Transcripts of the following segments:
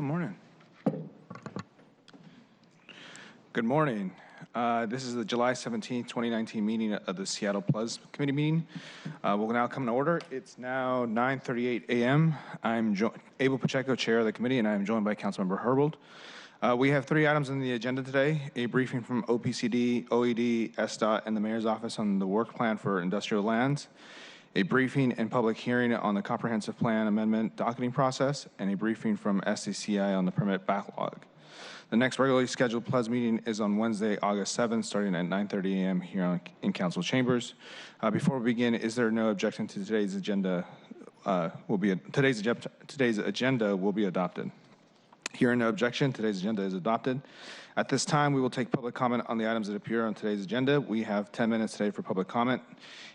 Good morning. Good morning. This is the July 17th, 2019 meeting of the Seattle Plus Committee meeting. We'll now come to order. It's now 9:38 a.m. I'm Abel Pacheco, chair of the committee, and I'm joined by Councilmember Herbold. We have 3 items on the agenda today: a briefing from OPCD, OED, SDOT, and the Mayor's Office on the work plan for industrial lands, a briefing and public hearing on the comprehensive plan amendment docketing process, and a briefing from SDCI on the permit backlog. The next regularly scheduled PLES meeting is on Wednesday, August 7th, starting at 9:30 a.m. here in Council Chambers. Before we begin, is there no objection to today's agenda? Today's agenda will be adopted. Hearing no objection, today's agenda is adopted. At this time, we will take public comment on the items that appear on today's agenda. We have 10 minutes today for public comment.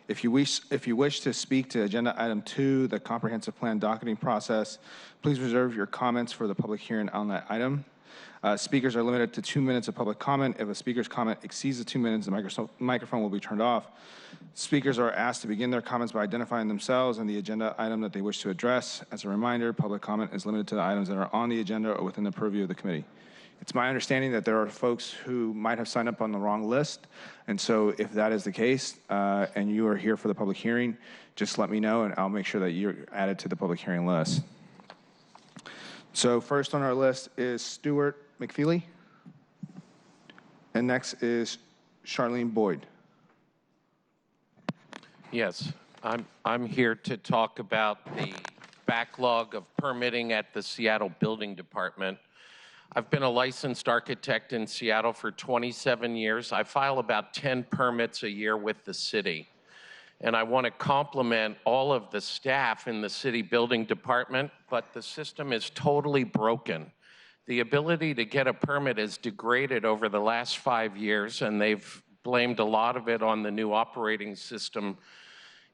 If you wish to speak to agenda item 2, the comprehensive plan docketing process, please reserve your comments for the public hearing on that item. Speakers are limited to 2 minutes of public comment. If a speaker's comment exceeds the 2 minutes, the microphone will be turned off. Speakers are asked to begin their comments by identifying themselves and the agenda item that they wish to address. As a reminder, public comment is limited to the items that are on the agenda or within the purview of the committee. It's my understanding that there are folks who might have signed up on the wrong list, and so if that is the case and you are here for the public hearing, just let me know and I'll make sure that you're added to the public hearing list. So first on our list is Stuart McFeely, and next is Charlene Boyd. Yes, I'm here to talk about the backlog of permitting at the Seattle Building Department. I've been a licensed architect in Seattle for 27 years. I file about 10 permits a year with the city. And I want to compliment all of the staff in the city building department, but the system is totally broken. The ability to get a permit is degraded over the last 5 years, and they've blamed a lot of it on the new operating system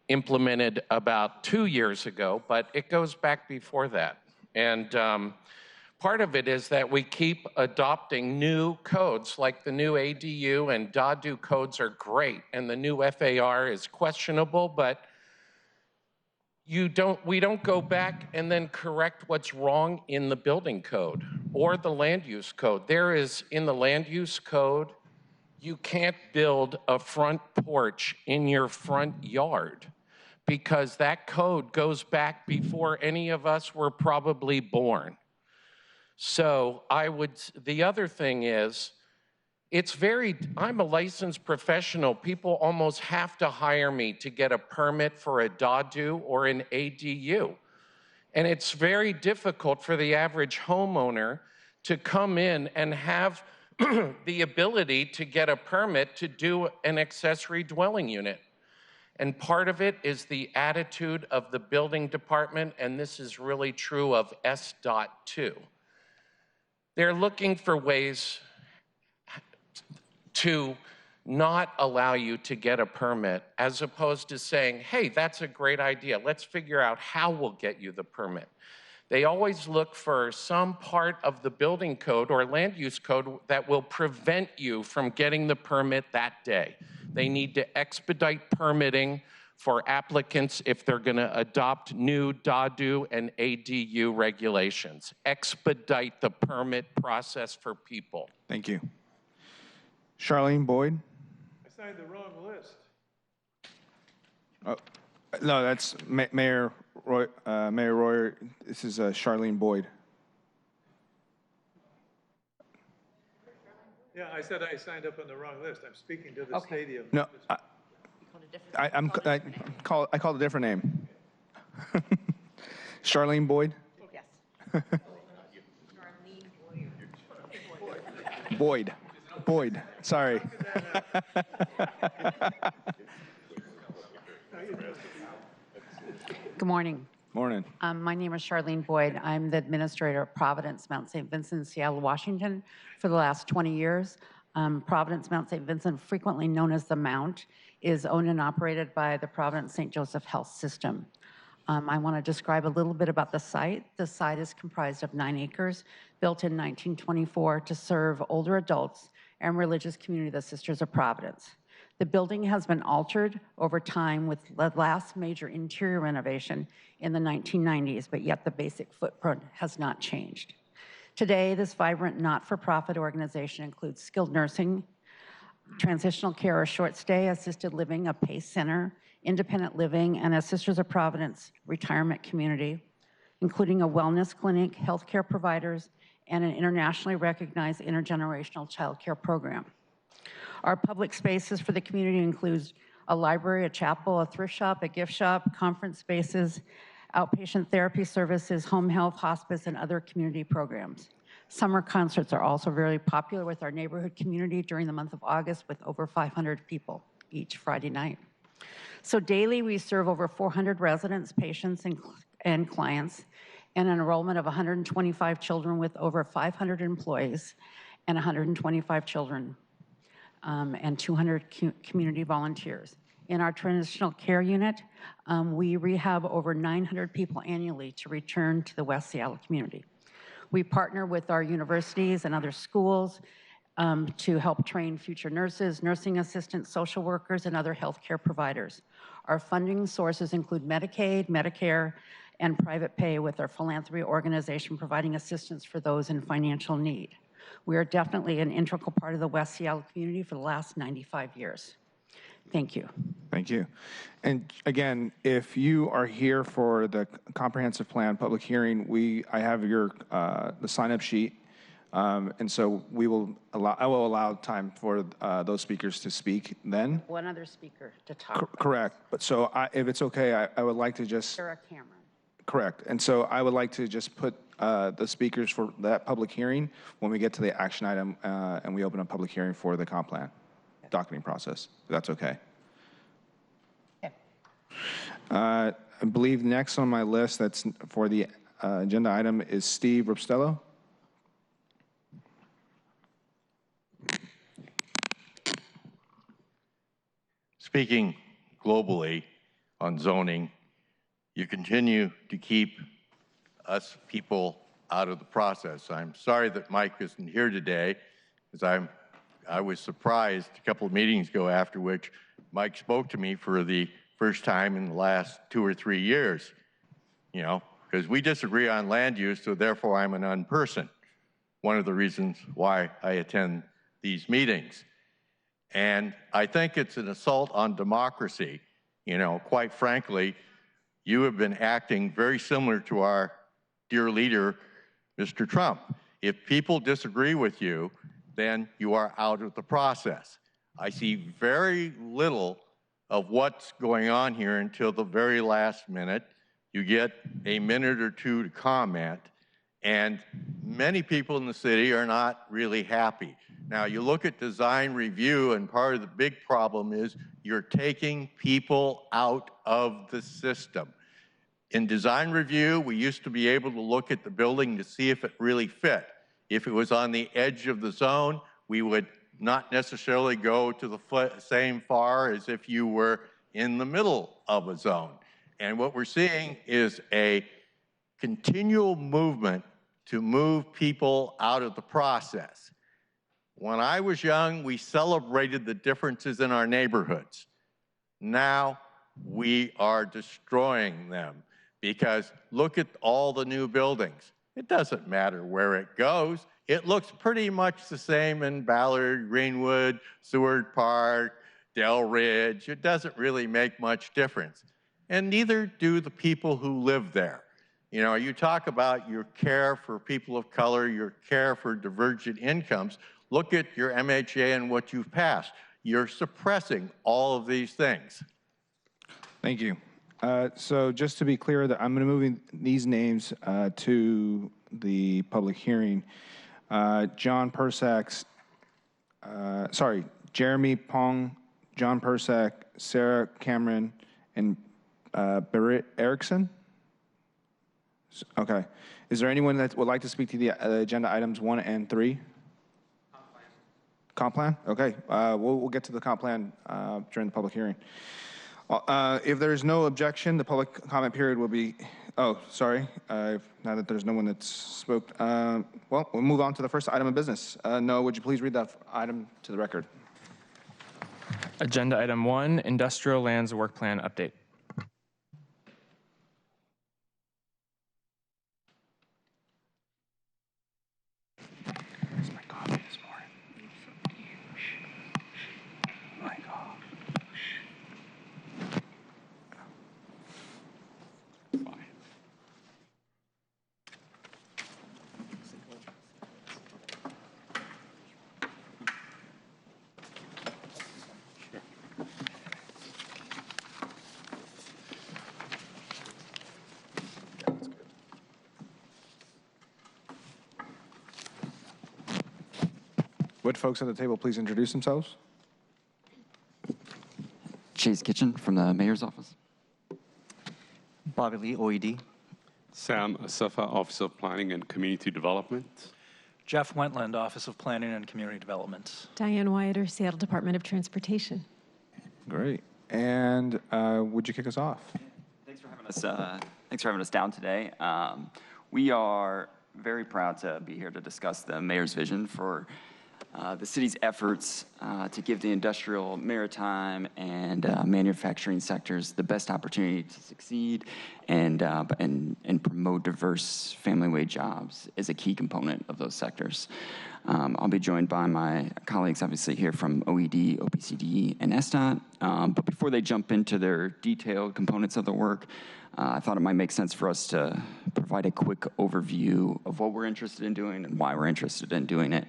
implemented about 2 years ago, but it goes back before that. And part of it is that we keep adopting new codes, like the new ADU and DADU codes are great, and the new FAR is questionable, but we don't go back and then correct what's wrong in the building code or the land use code. There is, in the land use code, you can't build a front porch in your front yard because that code goes back before any of us were probably born. So the other thing is, I'm a licensed professional. People almost have to hire me to get a permit for a DADU or an ADU. And it's very difficult for the average homeowner to come in and have the ability to get a permit to do an accessory dwelling unit. And part of it is the attitude of the building department, and this is really true of SDOT too. They're looking for ways to not allow you to get a permit, as opposed to saying, hey, that's a great idea. Let's figure out how we'll get you the permit. They always look for some part of the building code or land use code that will prevent you from getting the permit that day. They need to expedite permitting for applicants if they're going to adopt new DADU and ADU regulations. Expedite the permit process for people. Thank you. Charlene Boyd. I signed the wrong list. Oh, no, that's Mayor Royer. This is Charlene Boyd. Yeah, I said I signed up on the wrong list. I'm speaking to the stadium. No, I called a different name. Charlene Boyd? Yes. Boyd. Boyd. Sorry. Good morning. Morning. My name is Charlene Boyd. I'm the administrator of Providence, Mount St. Vincent, Seattle, Washington for the last 20 years. Providence, Mount St. Vincent, frequently known as the Mount, is owned and operated by the Providence St. Joseph Health System. I want to describe a little bit about the site. The site is comprised of 9 acres, built in 1924 to serve older adults and religious community, the Sisters of Providence. The building has been altered over time with the last major interior renovation in the 1990s, but yet the basic footprint has not changed. Today, this vibrant not-for-profit organization includes skilled nursing, transitional care or short stay, assisted living, a PACE center, independent living, and a Sisters of Providence retirement community, including a wellness clinic, healthcare providers, and an internationally recognized intergenerational child care program. Our public spaces for the community includes a library, a chapel, a thrift shop, a gift shop, conference spaces, outpatient therapy services, home health, hospice, and other community programs. Summer concerts are also very popular with our neighborhood community during the month of August, with over 500 people each Friday night. So daily, we serve over 400 residents, patients, and clients, and an enrollment of 125 children with over 500 employees and 125 children and 200 community volunteers. In our transitional care unit, we rehab over 900 people annually to return to the West Seattle community. We partner with our universities and other schools to help train future nurses, nursing assistants, social workers, and other healthcare providers. Our funding sources include Medicaid, Medicare, and private pay, with our philanthropy organization providing assistance for those in financial need. We are definitely an integral part of the West Seattle community for the last 95 years. Thank you. Thank you. And again, if you are here for the comprehensive plan public hearing, I have your the sign-up sheet, and so I will allow time for those speakers to speak then. One other speaker to talk. Correct. But so if it's okay, I would like to just. Sarah Cameron. Correct. And so I would like to just put the speakers for that public hearing when we get to the action item and we open a public hearing for the comp plan docketing process. If that's okay. Okay. I believe next on my list that's for the agenda item is Steve Ripstello. Speaking globally on zoning, you continue to keep us people out of the process. I'm sorry that Mike isn't here today, because I was surprised a couple of meetings ago after which Mike spoke to me for the first time in the last 2 or 3 years, because we disagree on land use, so therefore I'm an unperson. One of the reasons why I attend these meetings. And I think it's an assault on democracy. Quite frankly, you have been acting very similar to our dear leader, Mr. Trump. If people disagree with you, then you are out of the process. I see very little of what's going on here until the very last minute. You get a minute or two to comment, and many people in the city are not really happy. Now, you look at design review, and part of the big problem is you're taking people out of the system. In design review, we used to be able to look at the building to see if it really fit. If it was on the edge of the zone, we would not necessarily go to the same far as if you were in the middle of a zone. And what we're seeing is a continual movement to move people out of the process. When I was young, we celebrated the differences in our neighborhoods. Now we are destroying them, because look at all the new buildings. It doesn't matter where it goes. It looks pretty much the same in Ballard, Greenwood, Seward Park, Del Ridge. It doesn't really make much difference. And neither do the people who live there. You talk about your care for people of color, your care for divergent incomes. Look at your MHA and what you've passed. You're suppressing all of these things. Thank you. So just to be clear, that I'm going to move these names to the public hearing. John Persak's, Jeremy Pong, John Persak, Sarah Cameron, and Berit Erickson. Okay. Is there anyone that would like to speak to the agenda items 1 and 3? Comp plan? Okay. We'll get to the comp plan during the public hearing. If there's no objection, the public comment period will be, now that there's no one that's spoke, we'll move on to the first item of business. Noah, would you please read that item to the record? Agenda item 1, Industrial Lands Work Plan Update. Would folks at the table please introduce themselves? Chase Kitchen from the Mayor's Office. Bobby Lee, OED. Sam Asafa, Office of Planning and Community Development. Jeff Wentland, Office of Planning and Community Development. Diane Wyatter, Seattle Department of Transportation. Great. And would you kick us off? Thanks for having us down today. We are very proud to be here to discuss the Mayor's vision for the city's efforts to give the industrial, maritime, and manufacturing sectors the best opportunity to succeed and promote diverse family-wage jobs is a key component of those sectors. I'll be joined by my colleagues, obviously, here from OED, OPCD, and SDOT. But before they jump into their detailed components of the work, I thought it might make sense for us to provide a quick overview of what we're interested in doing and why we're interested in doing it.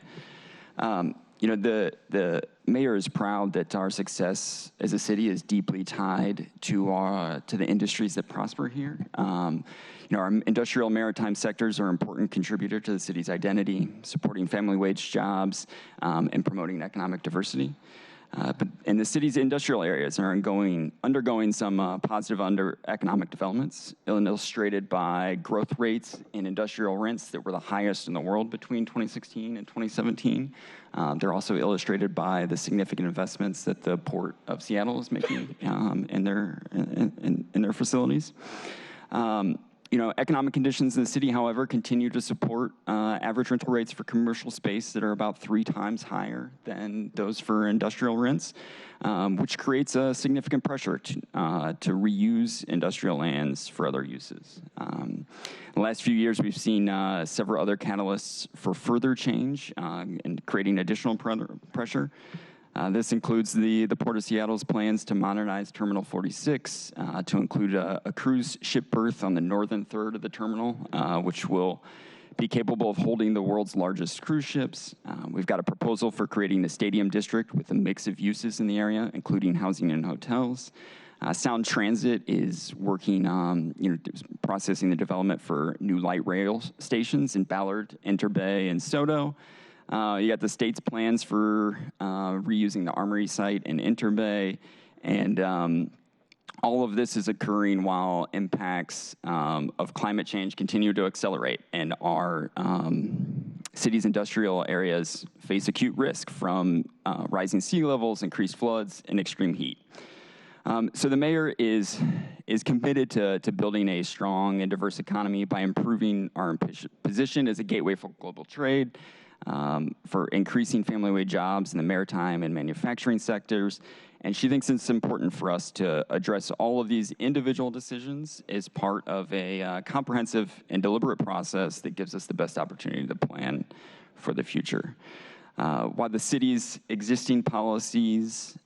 The mayor is proud that our success as a city is deeply tied to the industries that prosper here. Our industrial maritime sectors are an important contributor to the city's identity, supporting family wage jobs and promoting economic diversity. And the city's industrial areas are undergoing some positive economic developments, illustrated by growth rates in industrial rents that were the highest in the world between 2016 and 2017. They're also illustrated by the significant investments that the Port of Seattle is making in their facilities. Economic conditions in the city, however, continue to support average rental rates for commercial space that are about 3 times higher than those for industrial rents, which creates a significant pressure to reuse industrial lands for other uses. In the last few years, we've seen several other catalysts for further change and creating additional pressure. This includes the Port of Seattle's plans to modernize Terminal 46 to include a cruise ship berth on the northern third of the terminal, which will be capable of holding the world's largest cruise ships. We've got a proposal for creating a stadium district with a mix of uses in the area, including housing and hotels. Sound Transit is working on processing the development for new light rail stations in Ballard, Interbay, and SoDo. You got the state's plans for reusing the Armory site in Interbay, and all of this is occurring while impacts of climate change continue to accelerate, and our city's industrial areas face acute risk from rising sea levels, increased floods, and extreme heat. So the mayor is committed to building a strong and diverse economy by improving our position as a gateway for global trade, for increasing family wage jobs in the maritime and manufacturing sectors. And she thinks it's important for us to address all of these individual decisions as part of a comprehensive and deliberate process that gives us the best opportunity to plan for the future. While the city's existing policies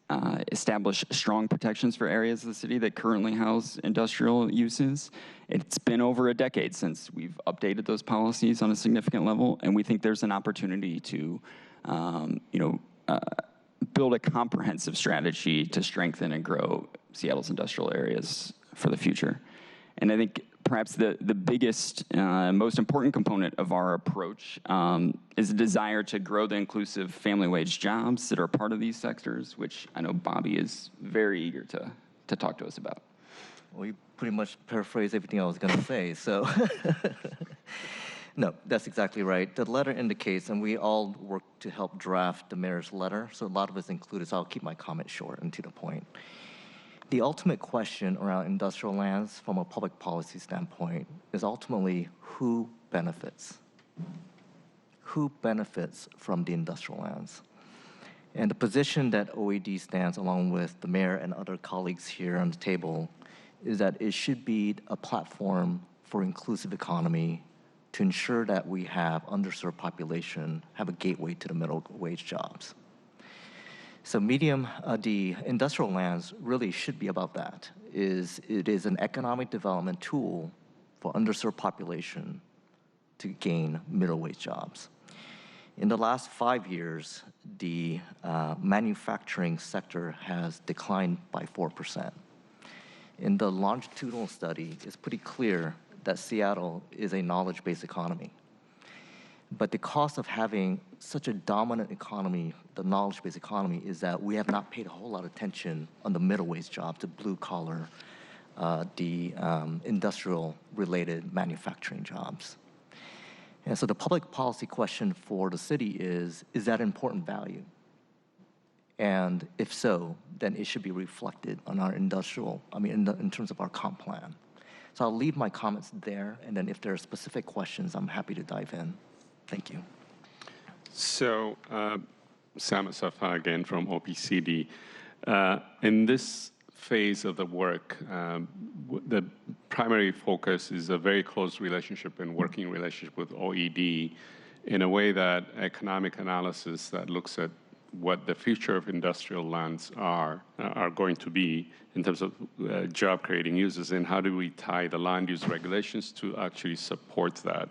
establish strong protections for areas of the city that currently house industrial uses, it's been over a decade since we've updated those policies on a significant level, and we think there's an opportunity to, build a comprehensive strategy to strengthen and grow Seattle's industrial areas for the future. And I think perhaps the biggest, most important component of our approach is a desire to grow the inclusive family wage jobs that are part of these sectors, which I know Bobby is very eager to talk to us about. Well, you pretty much paraphrased everything I was going to say, so. No, that's exactly right. The letter indicates, and we all work to help draft the mayor's letter, so a lot of it's included, so I'll keep my comment short and to the point. The ultimate question around industrial lands from a public policy standpoint is ultimately who benefits? Who benefits from the industrial lands? And the position that OED stands along with the mayor and other colleagues here on the table is that it should be a platform for inclusive economy to ensure that we have underserved population have a gateway to the middle wage jobs. So the industrial lands really should be about that. It is an economic development tool for underserved population to gain middle wage jobs. In the last 5 years, the manufacturing sector has declined by 4%. In the longitudinal study, it's pretty clear that Seattle is a knowledge-based economy. But the cost of having such a dominant economy, the knowledge-based economy, is that we have not paid a whole lot of attention on the middle wage jobs, the blue collar, the industrial-related manufacturing jobs. And so the public policy question for the city is that important value? And if so, then it should be reflected on our industrial, in terms of our comp plan. So I'll leave my comments there, and then if there are specific questions, I'm happy to dive in. Thank you. So, Sam Asafa again from OPCD. In this phase of the work, the primary focus is a very close relationship and working relationship with OED in a way that economic analysis that looks at what the future of industrial lands are going to be in terms of job creating uses, and how do we tie the land use regulations to actually support that.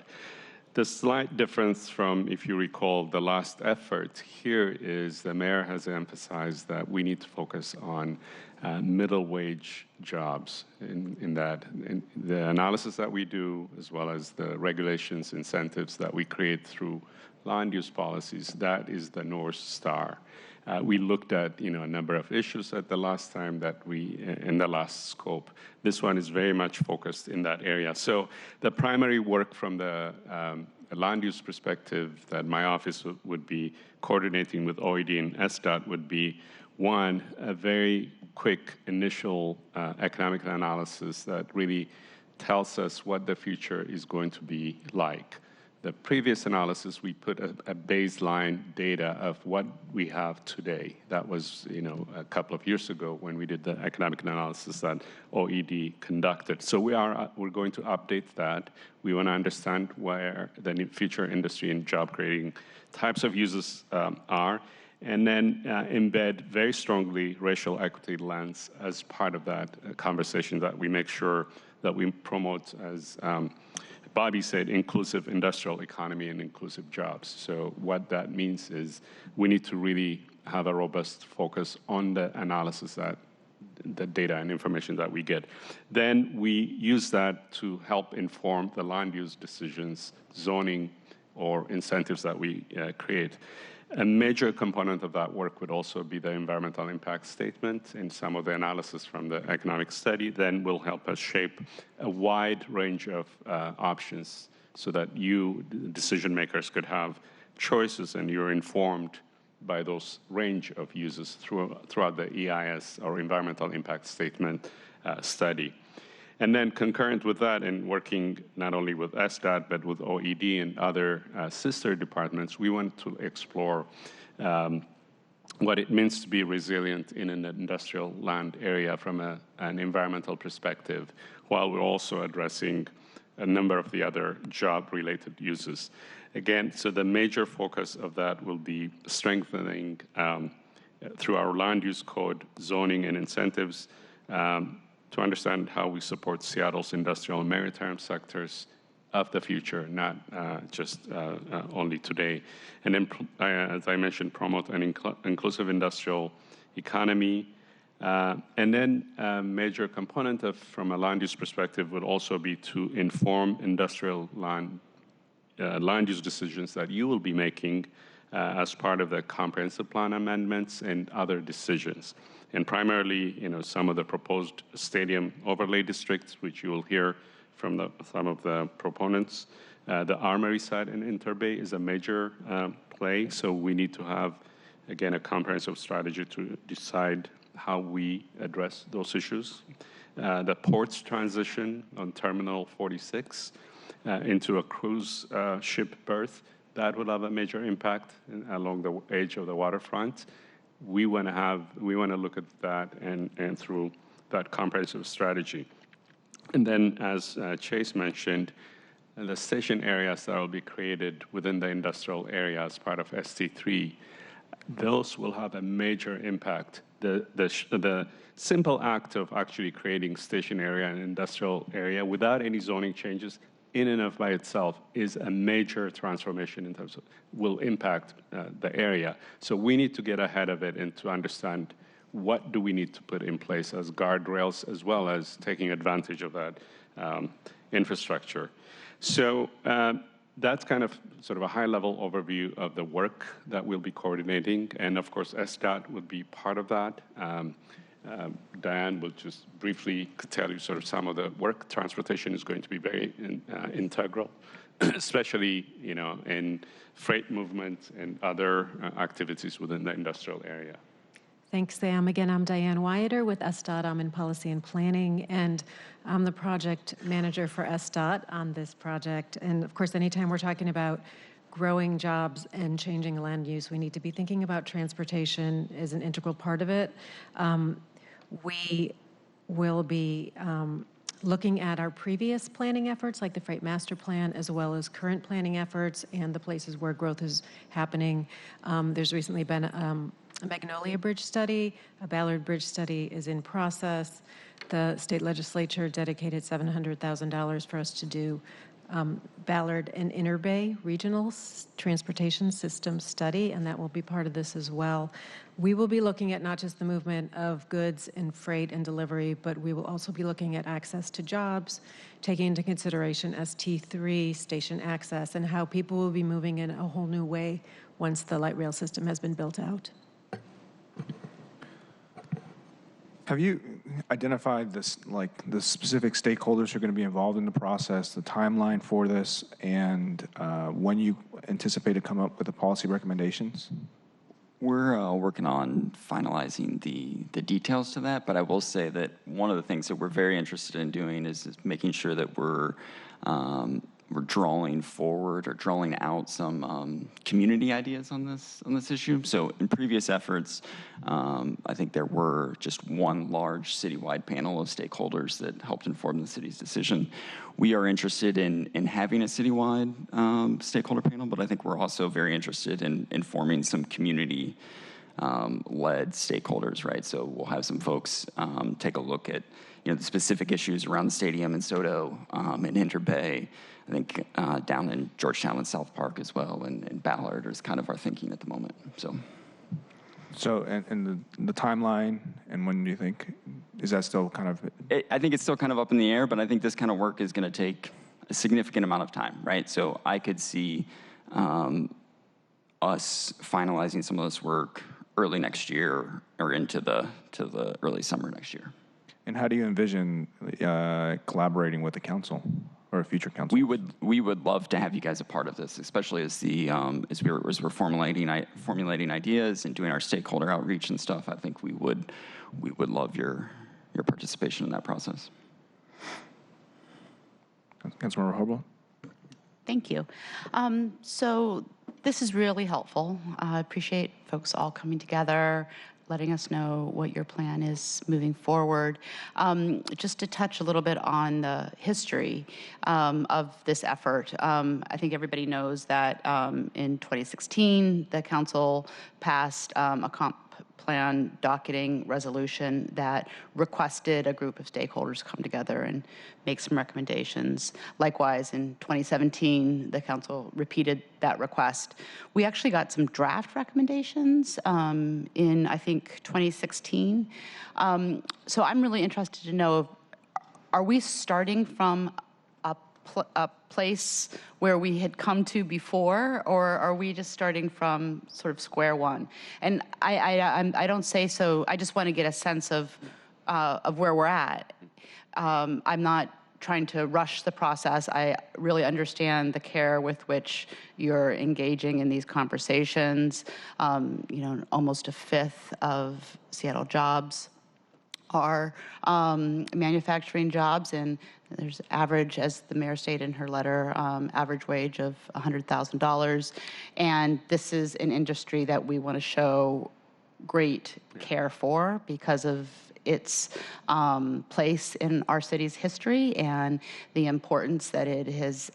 The slight difference from, if you recall, the last effort here is the mayor has emphasized that we need to focus on middle wage jobs in that. In the analysis that we do, as well as the regulations, incentives that we create through land use policies, that is the North Star. We looked at a number of issues at the last time that in the last scope. This one is very much focused in that area. So the primary work from the land use perspective that my office would be coordinating with OED and SDOT would be, one, a very quick initial economic analysis that really tells us what the future is going to be like. The previous analysis, we put a baseline data of what we have today. That was, a couple of years ago when we did the economic analysis that OED conducted. So we're going to update that. We want to understand where the future industry and job creating types of uses are, and then embed very strongly racial equity lens as part of that conversation, that we make sure that we promote, as Bobby said, inclusive industrial economy and inclusive jobs. So what that means is we need to really have a robust focus on the analysis, that the data and information that we get. Then we use that to help inform the land use decisions, zoning, or incentives that we create. A major component of that work would also be the environmental impact statement, and some of the analysis from the economic study then will help us shape a wide range of options so that you, decision makers, could have choices and you're informed by those range of uses throughout the EIS, or environmental impact statement study. And then concurrent with that, and working not only with SDOT, but with OED and other sister departments, we want to explore what it means to be resilient in an industrial land area from an environmental perspective, while we're also addressing a number of the other job-related uses. Again, so the major focus of that will be strengthening through our land use code, zoning, and incentives, to understand how we support Seattle's industrial and maritime sectors of the future, not just only today. And then, as I mentioned, promote an inclusive industrial economy. And then a major component from a land use perspective would also be to inform industrial land use decisions that you will be making as part of the comprehensive plan amendments and other decisions. And primarily, some of the proposed stadium overlay districts, which you will hear from some of the proponents. The Armory site in Interbay is a major play, so we need to have, again, a comprehensive strategy to decide how we address those issues. The port's transition on Terminal 46 into a cruise ship berth, that will have a major impact along the edge of the waterfront. We want to look at that and through that comprehensive strategy. And then, as Chase mentioned, the station areas that will be created within the industrial area as part of ST3, those will have a major impact. The simple act of actually creating station area and industrial area without any zoning changes in and of by itself is a major transformation in terms of will impact the area. So we need to get ahead of it and to understand what do we need to put in place as guardrails, as well as taking advantage of that infrastructure. So that's kind of sort of a high-level overview of the work that we'll be coordinating. And of course, SDOT would be part of that. Diane will just briefly tell you sort of some of the work. Transportation is going to be very integral, especially, in freight movement and other activities within the industrial area. Thanks, Sam. Again, I'm Diane Wyatter with SDOT. I'm in Policy and Planning, and I'm the project manager for SDOT on this project. And of course, anytime we're talking about growing jobs and changing land use, we need to be thinking about transportation as an integral part of it. We will be looking at our previous planning efforts, like the Freight Master Plan, as well as current planning efforts and the places where growth is happening. There's recently been a Magnolia Bridge study. A Ballard Bridge study is in process. The state legislature dedicated $700,000 for us to do Ballard and Inner Bay Regional Transportation System Study, and that will be part of this as well. We will be looking at not just the movement of goods and freight and delivery, but we will also be looking at access to jobs, taking into consideration ST3, station access, and how people will be moving in a whole new way once the light rail system has been built out. Have you identified this, like the specific stakeholders who are going to be involved in the process, the timeline for this, and when you anticipate to come up with the policy recommendations? We're working on finalizing the details to that, but I will say that one of the things that we're very interested in doing is making sure that we're drawing forward or drawing out some community ideas on this issue. So in previous efforts, I think there were just one large citywide panel of stakeholders that helped inform the city's decision. We are interested in having a citywide stakeholder panel, but I think we're also very interested in forming some community led stakeholders, right? So we'll have some folks take a look at the specific issues around the stadium in SoDo, in Inter Bay, I think down in Georgetown and South Park as well, and Ballard is kind of our thinking at the moment. So, and the timeline, and when do you think, is that still kind of? I think it's still kind of up in the air, but I think this kind of work is going to take a significant amount of time, right? So I could see us finalizing some of this work early next year or into the early summer next year. And how do you envision collaborating with the council or a future council? We would love to have you guys a part of this, especially as we're formulating ideas and doing our stakeholder outreach and stuff. I think we would love your participation in that process. Councilmember Hobo. Thank you. So this is really helpful. I appreciate folks all coming together, letting us know what your plan is moving forward. Just to touch a little bit on the history of this effort, I think everybody knows that in 2016, the council passed a comp plan docketing resolution that requested a group of stakeholders come together and make some recommendations. Likewise, in 2017, the council repeated that request. We actually got some draft recommendations in, I think, 2016. So I'm really interested to know, are we starting from a place where we had come to before, or are we just starting from sort of square one? And I don't say so. I just want to get a sense of where we're at. I'm not trying to rush the process. I really understand the care with which you're engaging in these conversations. Almost a fifth of Seattle jobs are manufacturing jobs, and there's average, as the mayor stated in her letter, average wage of $100,000. And this is an industry that we want to show great care for because of its place in our city's history and the importance that it has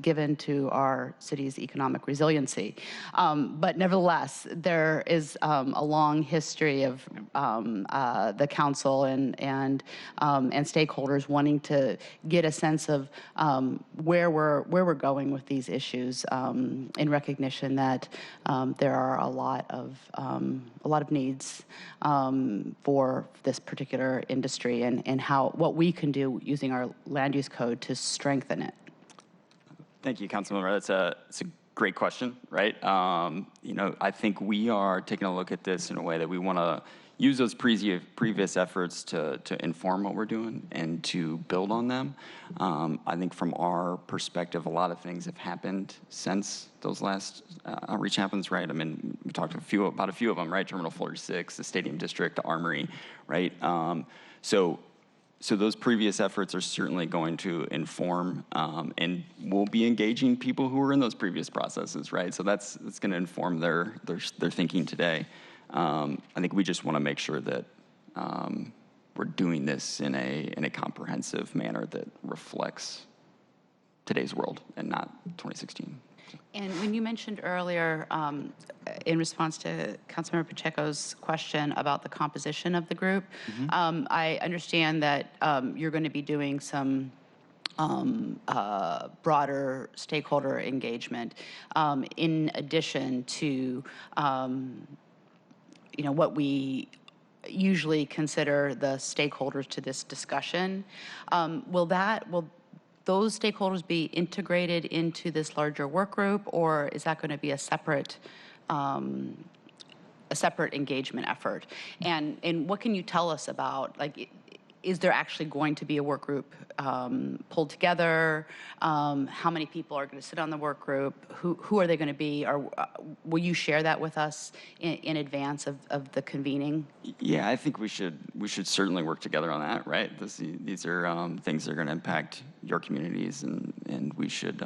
given to our city's economic resiliency. But nevertheless, there is a long history of the council and stakeholders wanting to get a sense of where we're going with these issues, in recognition that there are a lot of needs for this particular industry and what we can do using our land use code to strengthen it. Thank you, Councilmember. It's a great question, right? I think we are taking a look at this in a way that we want to use those previous efforts to inform what we're doing and to build on them. I think from our perspective, a lot of things have happened since those last outreach happens, right? I mean, we talked about a few of them, right? Terminal 46, the Stadium District, the Armory, right? So those previous efforts are certainly going to inform, and we'll be engaging people who were in those previous processes, right? So that's going to inform their thinking today. I think we just want to make sure that we're doing this in a comprehensive manner that reflects today's world and not 2016. And when you mentioned earlier, in response to Councilmember Pacheco's question about the composition of the group, I understand that you're going to be doing some broader stakeholder engagement in addition to what we usually consider the stakeholders to this discussion. Will those stakeholders be integrated into this larger work group, or is that going to be a separate engagement effort? And what can you tell us about, like, is there actually going to be a work group pulled together? How many people are going to sit on the work group? Who are they going to be? Or will you share that with us in advance of the convening? Yeah, I think we should certainly work together on that, right? These are things that are going to impact your communities, and we should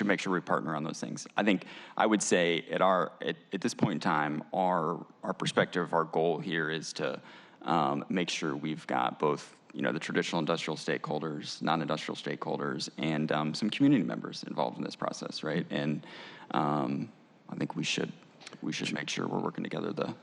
make sure we partner on those things. I would say at this point in time, our perspective, our goal here is to make sure we've got both the traditional industrial stakeholders, non-industrial stakeholders, and some community members involved in this process, right? And I think we should make sure we're working together to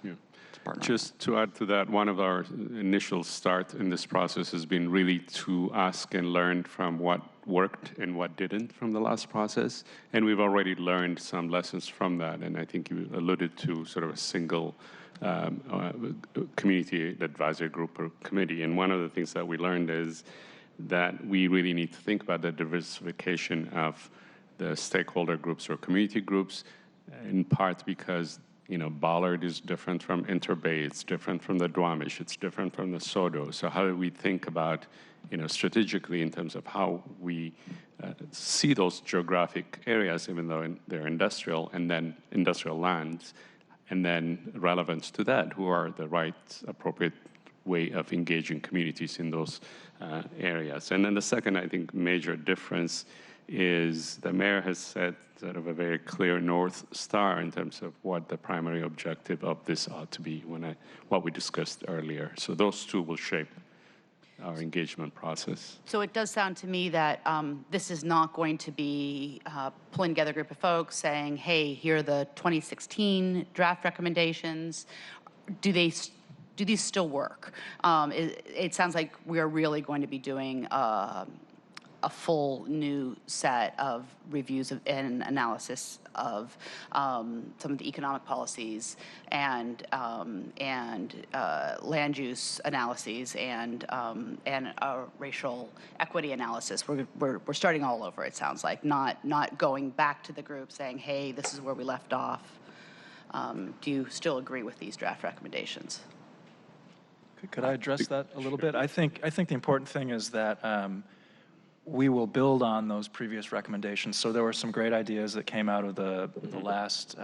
partner. Just to add to that, one of our initial start in this process has been really to ask and learn from what worked and what didn't from the last process, and we've already learned some lessons from that. And I think you alluded to sort of a single community advisory group or committee. And one of the things that we learned is that we really need to think about the diversification of the stakeholder groups or community groups, in part because Ballard is different from Interbay, it's different from the Duwamish, it's different from the Sodo. So how do we think about, strategically in terms of how we see those geographic areas, even though they're industrial, and then industrial lands, and then relevance to that, who are the right, appropriate way of engaging communities in those areas. And then the second, I think, major difference is the mayor has set sort of a very clear North Star in terms of what the primary objective of this ought to be, what we discussed earlier. So those two will shape our engagement process. So it does sound to me that this is not going to be pulling together a group of folks saying, hey, here are the 2016 draft recommendations. Do these still work? It sounds like we're really going to be doing a full new set of reviews and analysis of some of the economic policies and land use analyses and racial equity analysis. We're starting all over. It sounds like not going back to the group saying, hey, this is where we left off. Do you still agree with these draft recommendations? Could I address that a little bit? I think the important thing is that we will build on those previous recommendations. So there were some great ideas that came out of the last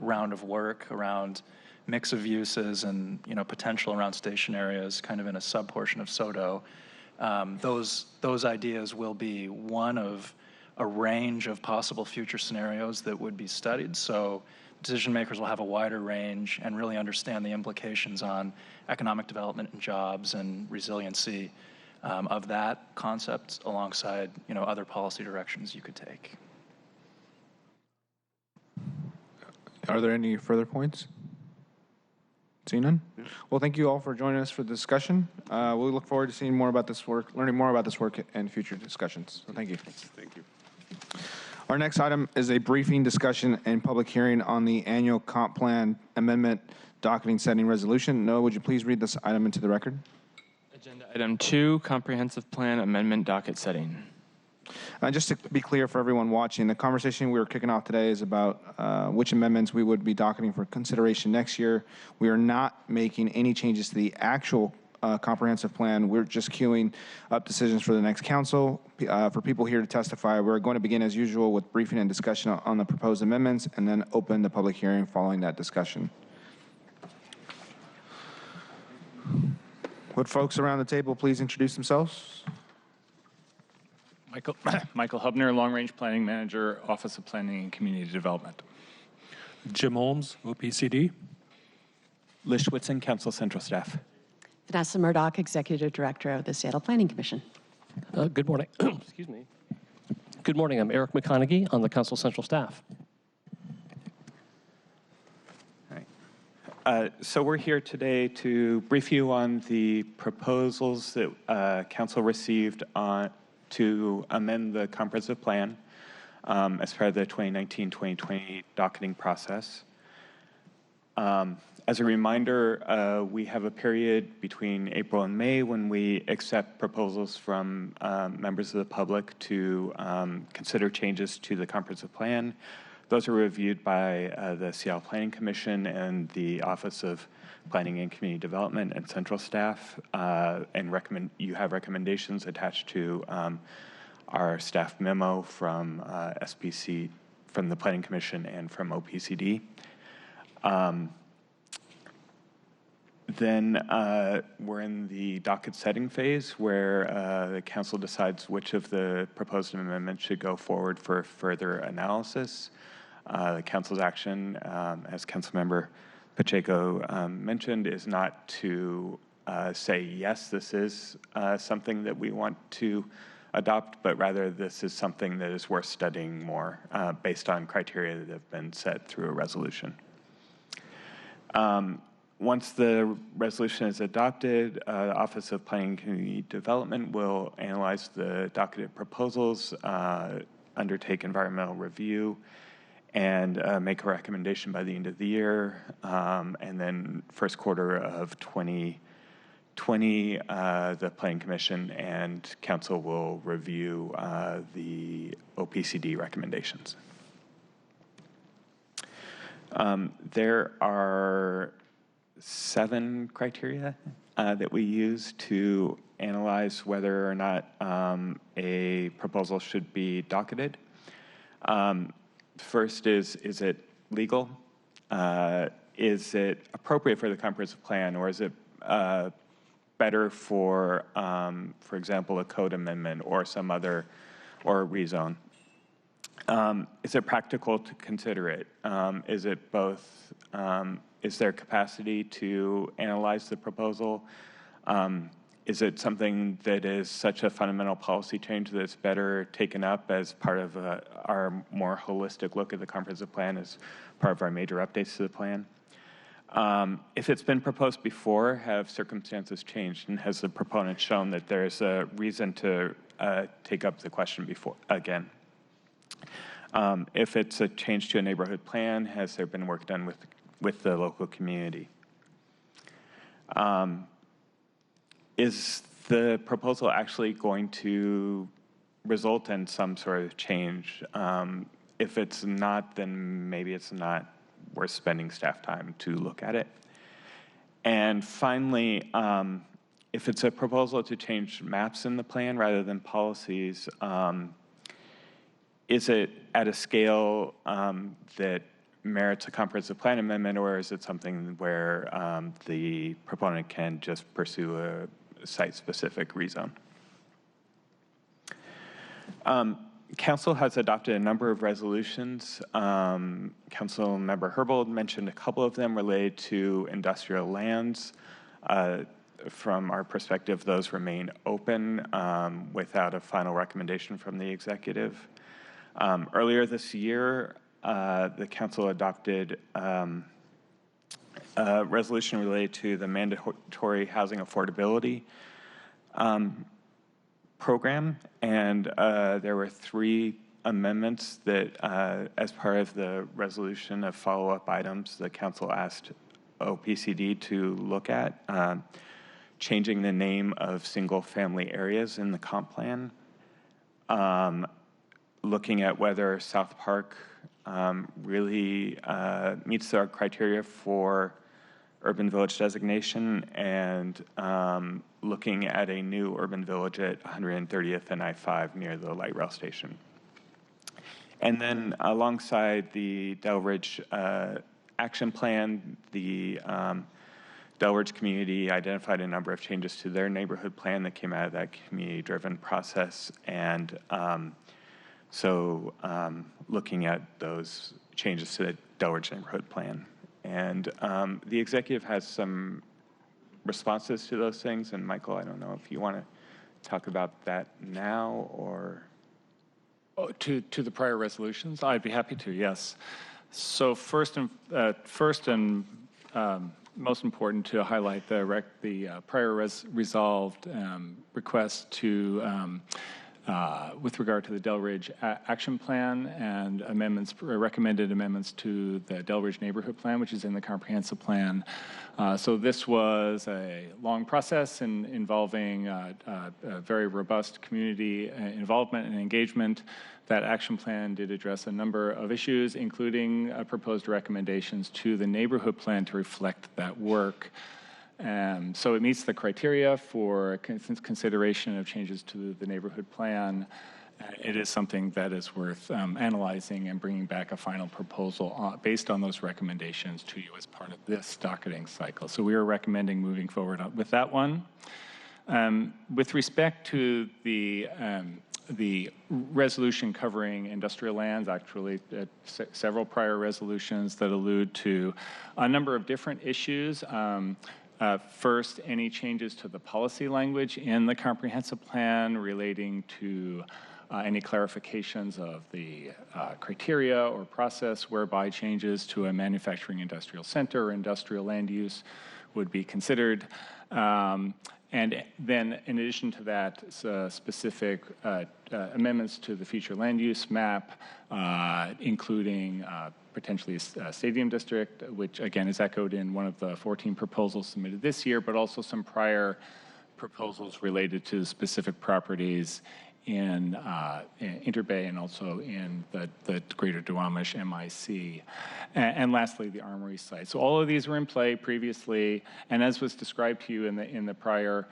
round of work around mix of uses and potential around station areas, kind of in a sub-portion of SODO. Those ideas will be one of a range of possible future scenarios that would be studied. So decision makers will have a wider range and really understand the implications on economic development and jobs and resiliency of that concept alongside other policy directions you could take. Are there any further points? Seeing none? Well, thank you all for joining us for the discussion. We look forward to seeing more about this work, learning more about this work in future discussions. So thank you. Thank you. Our next item is a briefing, discussion, and public hearing on the annual comp plan amendment docketing setting resolution. Noah, would you please read this item into the record? Agenda item 2, comprehensive plan amendment docket setting. Just to be clear for everyone watching, the conversation we were kicking off today is about which amendments we would be docketing for consideration next year. We are not making any changes to the actual comprehensive plan. We're just queuing up decisions for the next council. For people here to testify, we're going to begin as usual with briefing and discussion on the proposed amendments and then open the public hearing following that discussion. Would folks around the table please introduce themselves? Michael Hubner, Long Range Planning Manager, Office of Planning and Community Development. Jim Holmes, OPCD. Liz Schwitzen, Council Central Staff. Vanessa Murdoch, Executive Director of the Seattle Planning Commission. Good morning. Excuse me. Good morning. I'm Eric McConaughey on the Council Central Staff. So we're here today to brief you on the proposals that Council received to amend the comprehensive plan as part of the 2019-2020 docketing process. As a reminder, we have a period between April and May when we accept proposals from members of the public to consider changes to the comprehensive plan. Those are reviewed by the Seattle Planning Commission and the Office of Planning and Community Development and Central Staff, and you have recommendations attached to our staff memo from SPC, from the Planning Commission and from OPCD. Then we're in the docket setting phase where the council decides which of the proposed amendments should go forward for further analysis. The council's action, as Councilmember Pacheco mentioned, is not to say, yes, this is something that we want to adopt, but rather this is something that is worth studying more based on criteria that have been set through a resolution. Once the resolution is adopted, the Office of Planning and Community Development will analyze the docketed proposals, undertake environmental review, and make a recommendation by the end of the year. And then first quarter of 2020, the Planning Commission and Council will review the OPCD recommendations. There are 7 criteria that we use to analyze whether or not a proposal should be docketed. First is it legal? Is it appropriate for the comprehensive plan, or is it better for example, a code amendment or some other, or a rezone? Is it practical to consider it? Is it both? Is there capacity to analyze the proposal? Is it something that is such a fundamental policy change that it's better taken up as part of our more holistic look at the comprehensive plan as part of our major updates to the plan? If it's been proposed before, have circumstances changed, and has the proponent shown that there's a reason to take up the question before again? If it's a change to a neighborhood plan, has there been work done with the local community? Is the proposal actually going to result in some sort of change? If it's not, then maybe it's not worth spending staff time to look at it. And finally, if it's a proposal to change maps in the plan rather than policies, is it at a scale that merits a comprehensive plan amendment, or is it something where the proponent can just pursue a site-specific rezone? Council has adopted a number of resolutions. Councilmember Herbold mentioned a couple of them related to industrial lands. From our perspective, those remain open without a final recommendation from the executive. Earlier this year, the council adopted a resolution related to the mandatory housing affordability program, and there were 3 amendments that, as part of the resolution of follow-up items, the council asked OPCD to look at, changing the name of single-family areas in the comp plan, looking at whether South Park really meets our criteria for urban village designation, and looking at a new urban village at 130th and I-5 near the light rail station. And then alongside the Delridge action plan, the Delridge community identified a number of changes to their neighborhood plan that came out of that community-driven process. And looking at those changes to the Delridge neighborhood plan. And the executive has some responses to those things. And Michael, I don't know if you want to talk about that now or... Oh, to the prior resolutions? I'd be happy to, yes. So first and most important to highlight the prior resolved request to with regard to the Delridge action plan and recommended amendments to the Delridge neighborhood plan, which is in the comprehensive plan. So this was a long process involving a very robust community involvement and engagement. That action plan did address a number of issues, including proposed recommendations to the neighborhood plan to reflect that work. So it meets the criteria for consideration of changes to the neighborhood plan. It is something that is worth analyzing and bringing back a final proposal based on those recommendations to you as part of this docketing cycle. So we are recommending moving forward with that one. With respect to the resolution covering industrial lands, actually several prior resolutions that allude to a number of different issues. First, any changes to the policy language in the comprehensive plan relating to any clarifications of the criteria or process whereby changes to a manufacturing industrial center or industrial land use would be considered. And then in addition to that, specific amendments to the future land use map, including potentially a stadium district, which again is echoed in one of the 14 proposals submitted this year, but also some prior proposals related to specific properties in Interbay and also in the Greater Duwamish MIC. And lastly, the Armory site. So all of these were in play previously, and as was described to you in the prior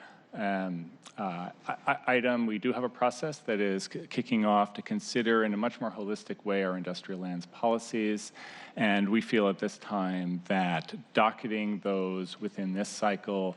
item, we do have a process that is kicking off to consider in a much more holistic way our industrial lands policies, and we feel at this time that docketing those within this cycle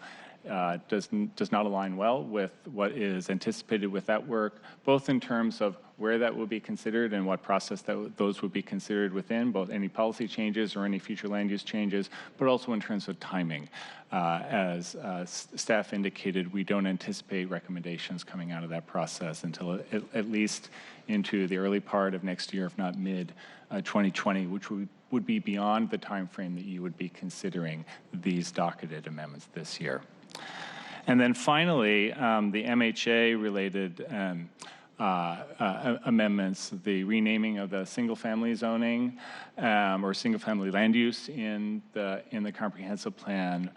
does not align well with what is anticipated with that work, both in terms of where that will be considered and what process those would be considered within, both any policy changes or any future land use changes, but also in terms of timing. As staff indicated, we don't anticipate recommendations coming out of that process until at least into the early part of next year, if not mid-2020, which would be beyond the time frame that you would be considering these docketed amendments this year. And then finally, the MHA-related amendments, the renaming of the single-family zoning or single-family land use in the comprehensive plan.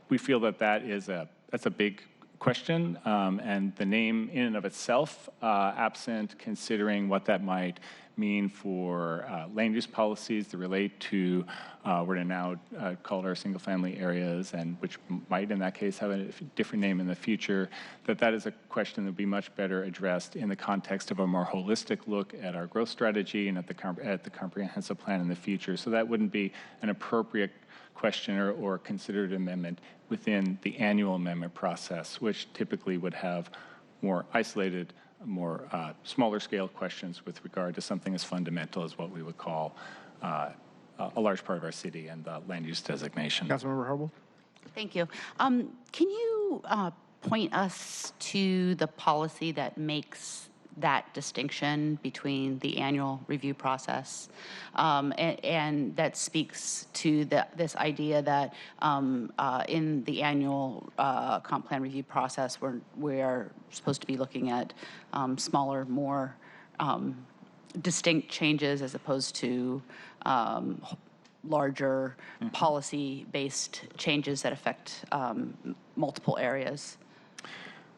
We feel that's a big question, and the name in and of itself, absent considering what that might mean for land use policies that relate to what are now called our single-family areas, and which might in that case have a different name in the future, that is a question that would be much better addressed in the context of a more holistic look at our growth strategy and at the comprehensive plan in the future. So that wouldn't be an appropriate question or considered amendment within the annual amendment process, which typically would have more isolated, more smaller scale questions with regard to something as fundamental as what we would call a large part of our city and the land use designation. Councilmember Herbold. Thank you. Can you point us to the policy that makes that distinction between the annual review process and that speaks to this idea that in the annual comp plan review process we're supposed to be looking at smaller, more distinct changes as opposed to larger policy-based changes that affect multiple areas?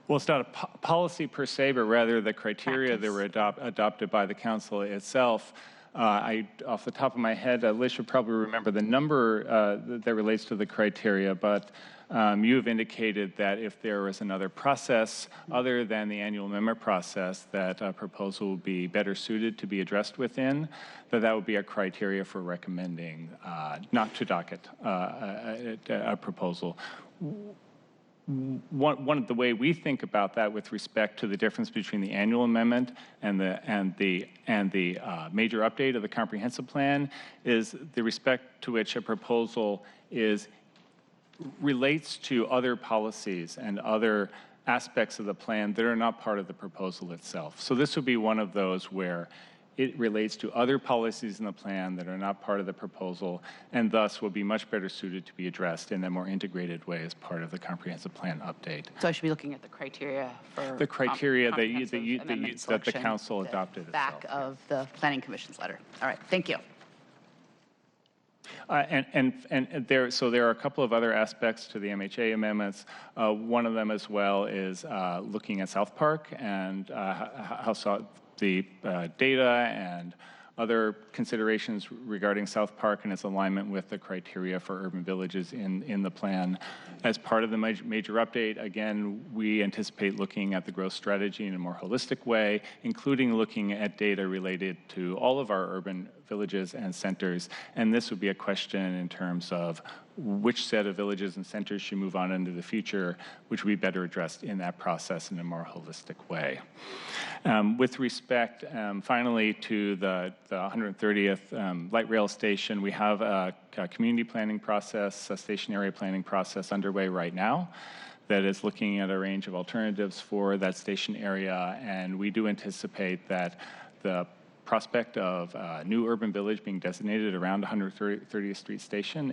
Well, it's not a policy per se, but rather the criteria that were adopted by the council itself. Off the top of my head, Liz should probably remember the number that relates to the criteria, but you have indicated that if there was another process other than the annual amendment process that a proposal would be better suited to be addressed within, that would be a criteria for recommending not to docket a proposal. One of the way we think about that with respect to the difference between the annual amendment and the major update of the comprehensive plan is the respect to which a proposal relates to other policies and other aspects of the plan that are not part of the proposal itself. So this would be one of those where it relates to other policies in the plan that are not part of the proposal and thus will be much better suited to be addressed in a more integrated way as part of the comprehensive plan update. So I should be looking at the criteria for the criteria that the selection, council adopted back itself. of the Planning Commission's letter. All right, thank you. So there are a couple of other aspects to the MHA amendments. One of them as well is looking at South Park and how the data and other considerations regarding South Park and its alignment with the criteria for urban villages in the plan. As part of the major update, again, we anticipate looking at the growth strategy in a more holistic way, including looking at data related to all of our urban villages and centers. And this would be a question in terms of which set of villages and centers should move on into the future, which would be better addressed in that process in a more holistic way. With respect, finally, to the 130th light rail station, we have a community planning process, a station area planning process underway right now that is looking at a range of alternatives for that station area, and we do anticipate that the prospect of a new urban village being designated around 130th Street Station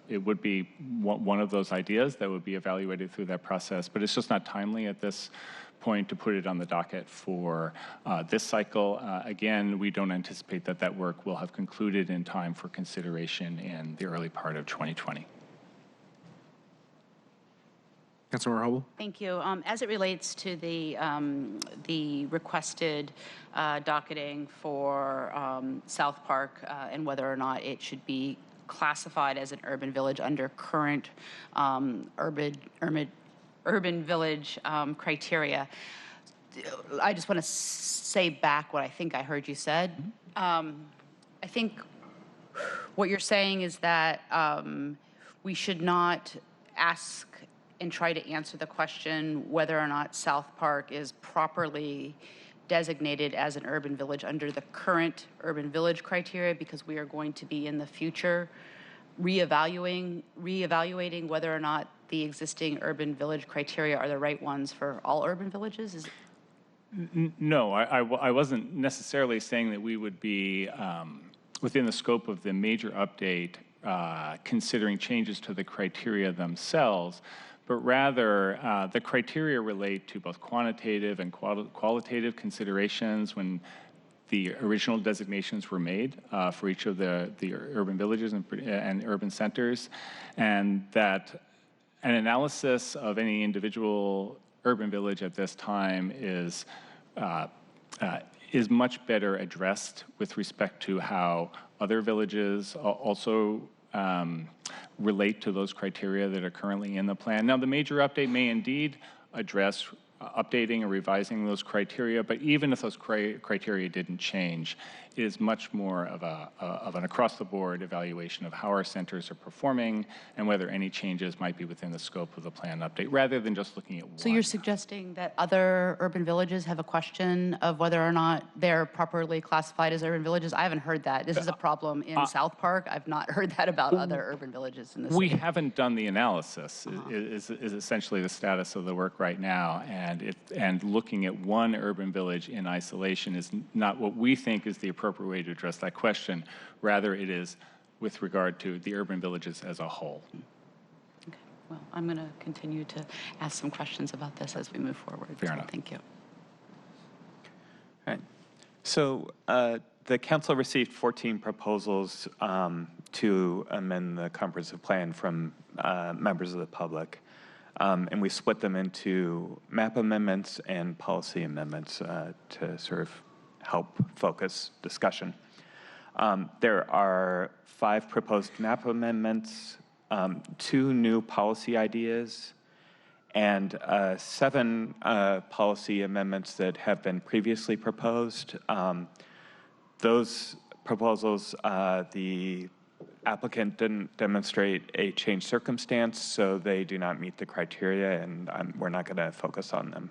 it would be one of those ideas that would be evaluated through that process, but it's just not timely at this point to put it on the docket for this cycle. Again, we don't anticipate that work will have concluded in time for consideration in the early part of 2020. Councilmember Hubble? Thank you. As it relates to the requested docketing for South Park and whether or not it should be classified as an urban village under current urban village criteria, I just want to say back what I think I heard you said. I think what you're saying is that we should not ask and try to answer the question whether or not South Park is properly designated as an urban village under the current urban village criteria, because we are going to be in the future reevaluating whether or not the existing urban village criteria are the right ones for all urban villages? No, I wasn't necessarily saying that we would be within the scope of the major update considering changes to the criteria themselves, but rather the criteria relate to both quantitative and qualitative considerations when the original designations were made for each of the urban villages and urban centers, and that an analysis of any individual urban village at this time is much better addressed with respect to how other villages also relate to those criteria that are currently in the plan. Now, the major update may indeed address updating or revising those criteria, but even if those criteria didn't change, it is much more of an across-the-board evaluation of how our centers are performing and whether any changes might be within the scope of the plan update, rather than just looking at one. So you're suggesting that other urban villages have a question of whether or not they're properly classified as urban villages? I haven't heard that. This is a problem in South Park. I've not heard that about other urban villages in the city. We haven't done the analysis, is essentially the status of the work right now, and looking at one urban village in isolation is not what we think is the appropriate way to address that question. Rather, it is with regard to the urban villages as a whole. Okay. Well, I'm going to continue to ask some questions about this as we move forward. Fair enough. Thank you. All right. So the council received 14 proposals to amend the comprehensive plan from members of the public. And we split them into map amendments and policy amendments to sort of help focus discussion. There are 5 proposed map amendments, 2 new policy ideas, and 7 policy amendments that have been previously proposed. Those proposals, the applicant didn't demonstrate a changed circumstance, so they do not meet the criteria, and we're not going to focus on them.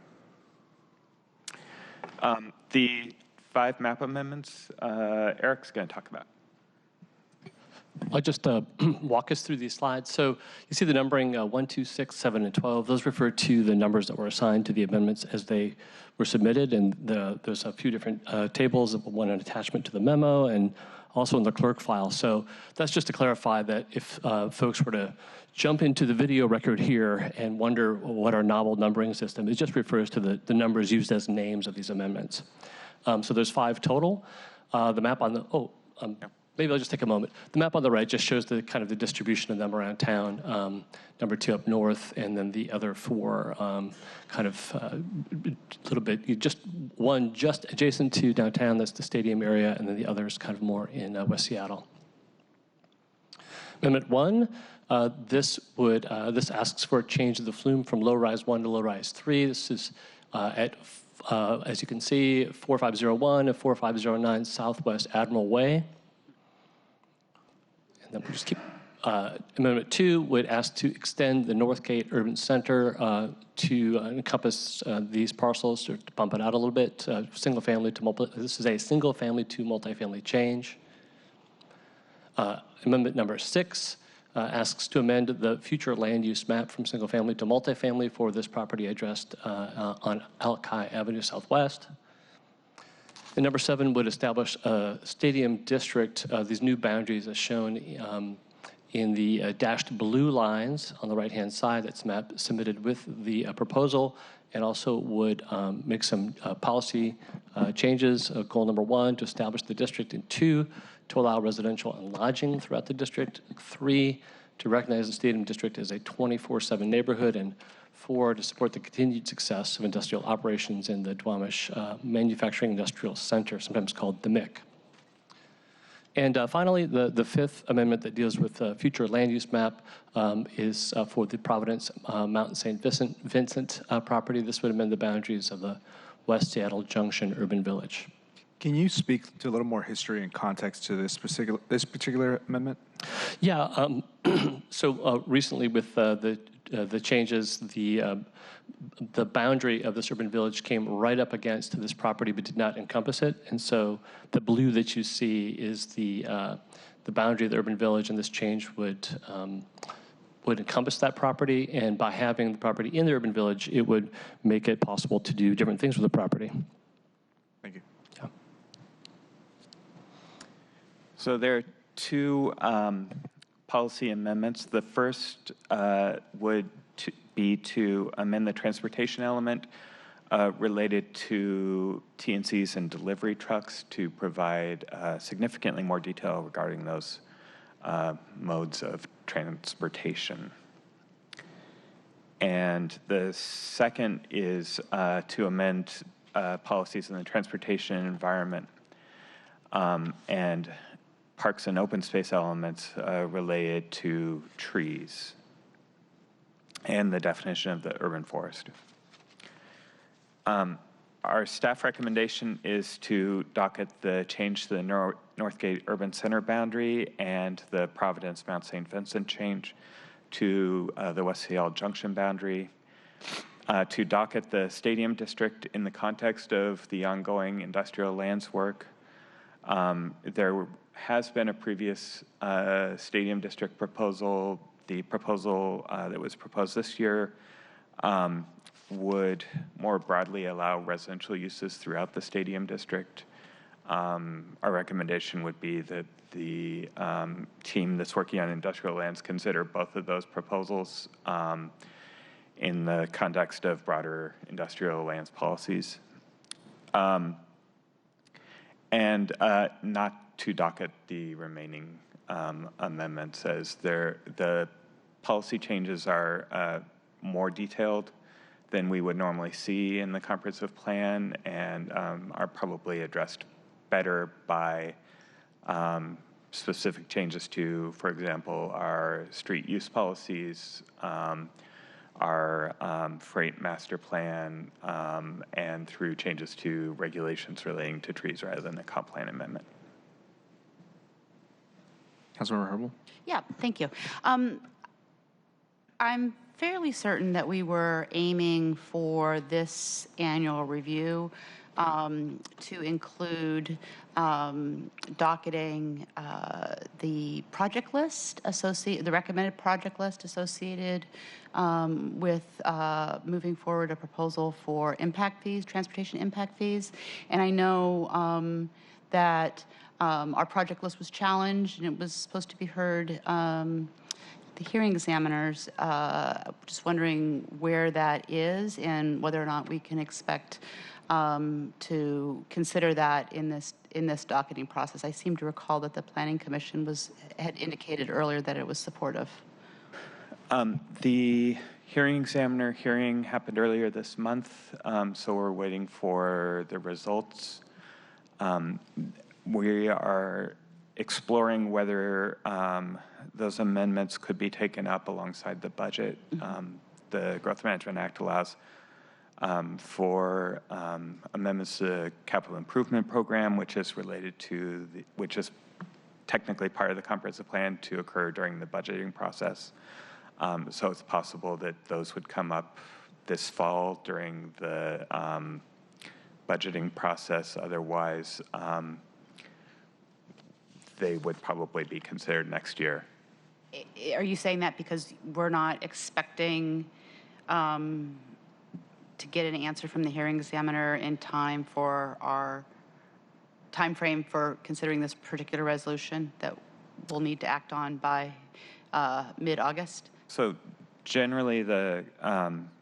The 5 map amendments, Eric's going to talk about. I'll just walk us through these slides. So you see the numbering 1, 2, 6, 7, and 12. Those refer to the numbers that were assigned to the amendments as they were submitted. And there's a few different tables, one an attachment to the memo and also in the clerk file. So that's just to clarify that if folks were to jump into the video record here and wonder what our novel numbering system, it just refers to the numbers used as names of these amendments. So there's 5 total. The map on the, maybe I'll just take a moment. The map on the right just shows the kind of the distribution of them around town. Number 2 up north, and then the other 4 kind of a little bit, just one just adjacent to downtown, that's the stadium area, and then the others kind of more in West Seattle. Amendment 1, this asks for a change of the flume from low-rise 1 to low-rise 3. This is at, as you can see, 4501 and 4509 Southwest Admiral Way. Then we'll just keep, Amendment 2 would ask to extend the Northgate Urban Center to encompass these parcels, to bump it out a little bit, single family to this is a single family to multifamily change. Amendment number 6 asks to amend the future land use map from single family to multifamily for this property addressed on Alki Avenue Southwest. And number 7 would establish a stadium district, these new boundaries as shown in the dashed blue lines on the right-hand side. That's map submitted with the proposal, and also would make some policy changes. Goal number 1, to establish the district, and 2, to allow residential and lodging throughout the district. 3, to recognize the stadium district as a 24/7 neighborhood, and 4, to support the continued success of industrial operations in the Duwamish Manufacturing Industrial Center, sometimes called the MIC. And finally, the 5th amendment that deals with the future land use map is for the Providence Mountain St. Vincent property. This would amend the boundaries of the West Seattle Junction Urban Village. Can you speak to a little more history and context to this particular amendment? Yeah. So recently, with the changes, the boundary of this urban village came right up against this property, but did not encompass it. And so the blue that you see is the boundary of the urban village, and this change would encompass that property. And by having the property in the urban village, it would make it possible to do different things with the property. Thank you. Yeah. So there are 2 policy amendments. The first would be to amend the transportation element related to TNCs and delivery trucks to provide significantly more detail regarding those modes of transportation. And the second is to amend policies in the transportation environment and parks and open space elements related to trees and the definition of the urban forest. Our staff recommendation is to docket the change to the Northgate Urban Center boundary and the Providence Mount St. Vincent change to the West Seattle Junction boundary, to docket the stadium district in the context of the ongoing industrial lands work. There has been a previous stadium district proposal. The proposal that was proposed this year would more broadly allow residential uses throughout the stadium district. Our recommendation would be that the team that's working on industrial lands consider both of those proposals in the context of broader industrial lands policies. And not to docket the remaining amendments, as the policy changes are more detailed than we would normally see in the comprehensive plan, and are probably addressed better by specific changes to, for example, our street use policies, our freight master plan, and through changes to regulations relating to trees rather than the comp plan amendment. Councilmember Herbal? Yeah, thank you. I'm fairly certain that we were aiming for this annual review to include docketing the project list the recommended project list associated with moving forward a proposal for impact fees, transportation impact fees. And I know that our project list was challenged and it was supposed to be heard. The hearing examiners, just wondering where that is and whether or not we can expect to consider that in this docketing process. I seem to recall that the Planning Commission had indicated earlier that it was supportive. The hearing examiner hearing happened earlier this month, so we're waiting for the results. We are exploring whether those amendments could be taken up alongside the budget. The Growth Management Act allows for amendments to the capital improvement program, which is related to which is technically part of the comprehensive plan, to occur during the budgeting process. So it's possible that those would come up this fall during the budgeting process. Otherwise, they would probably be considered next year. Are you saying that because we're not expecting to get an answer from the hearing examiner in time for our time frame for considering this particular resolution that we'll need to act on by mid-August? So generally, the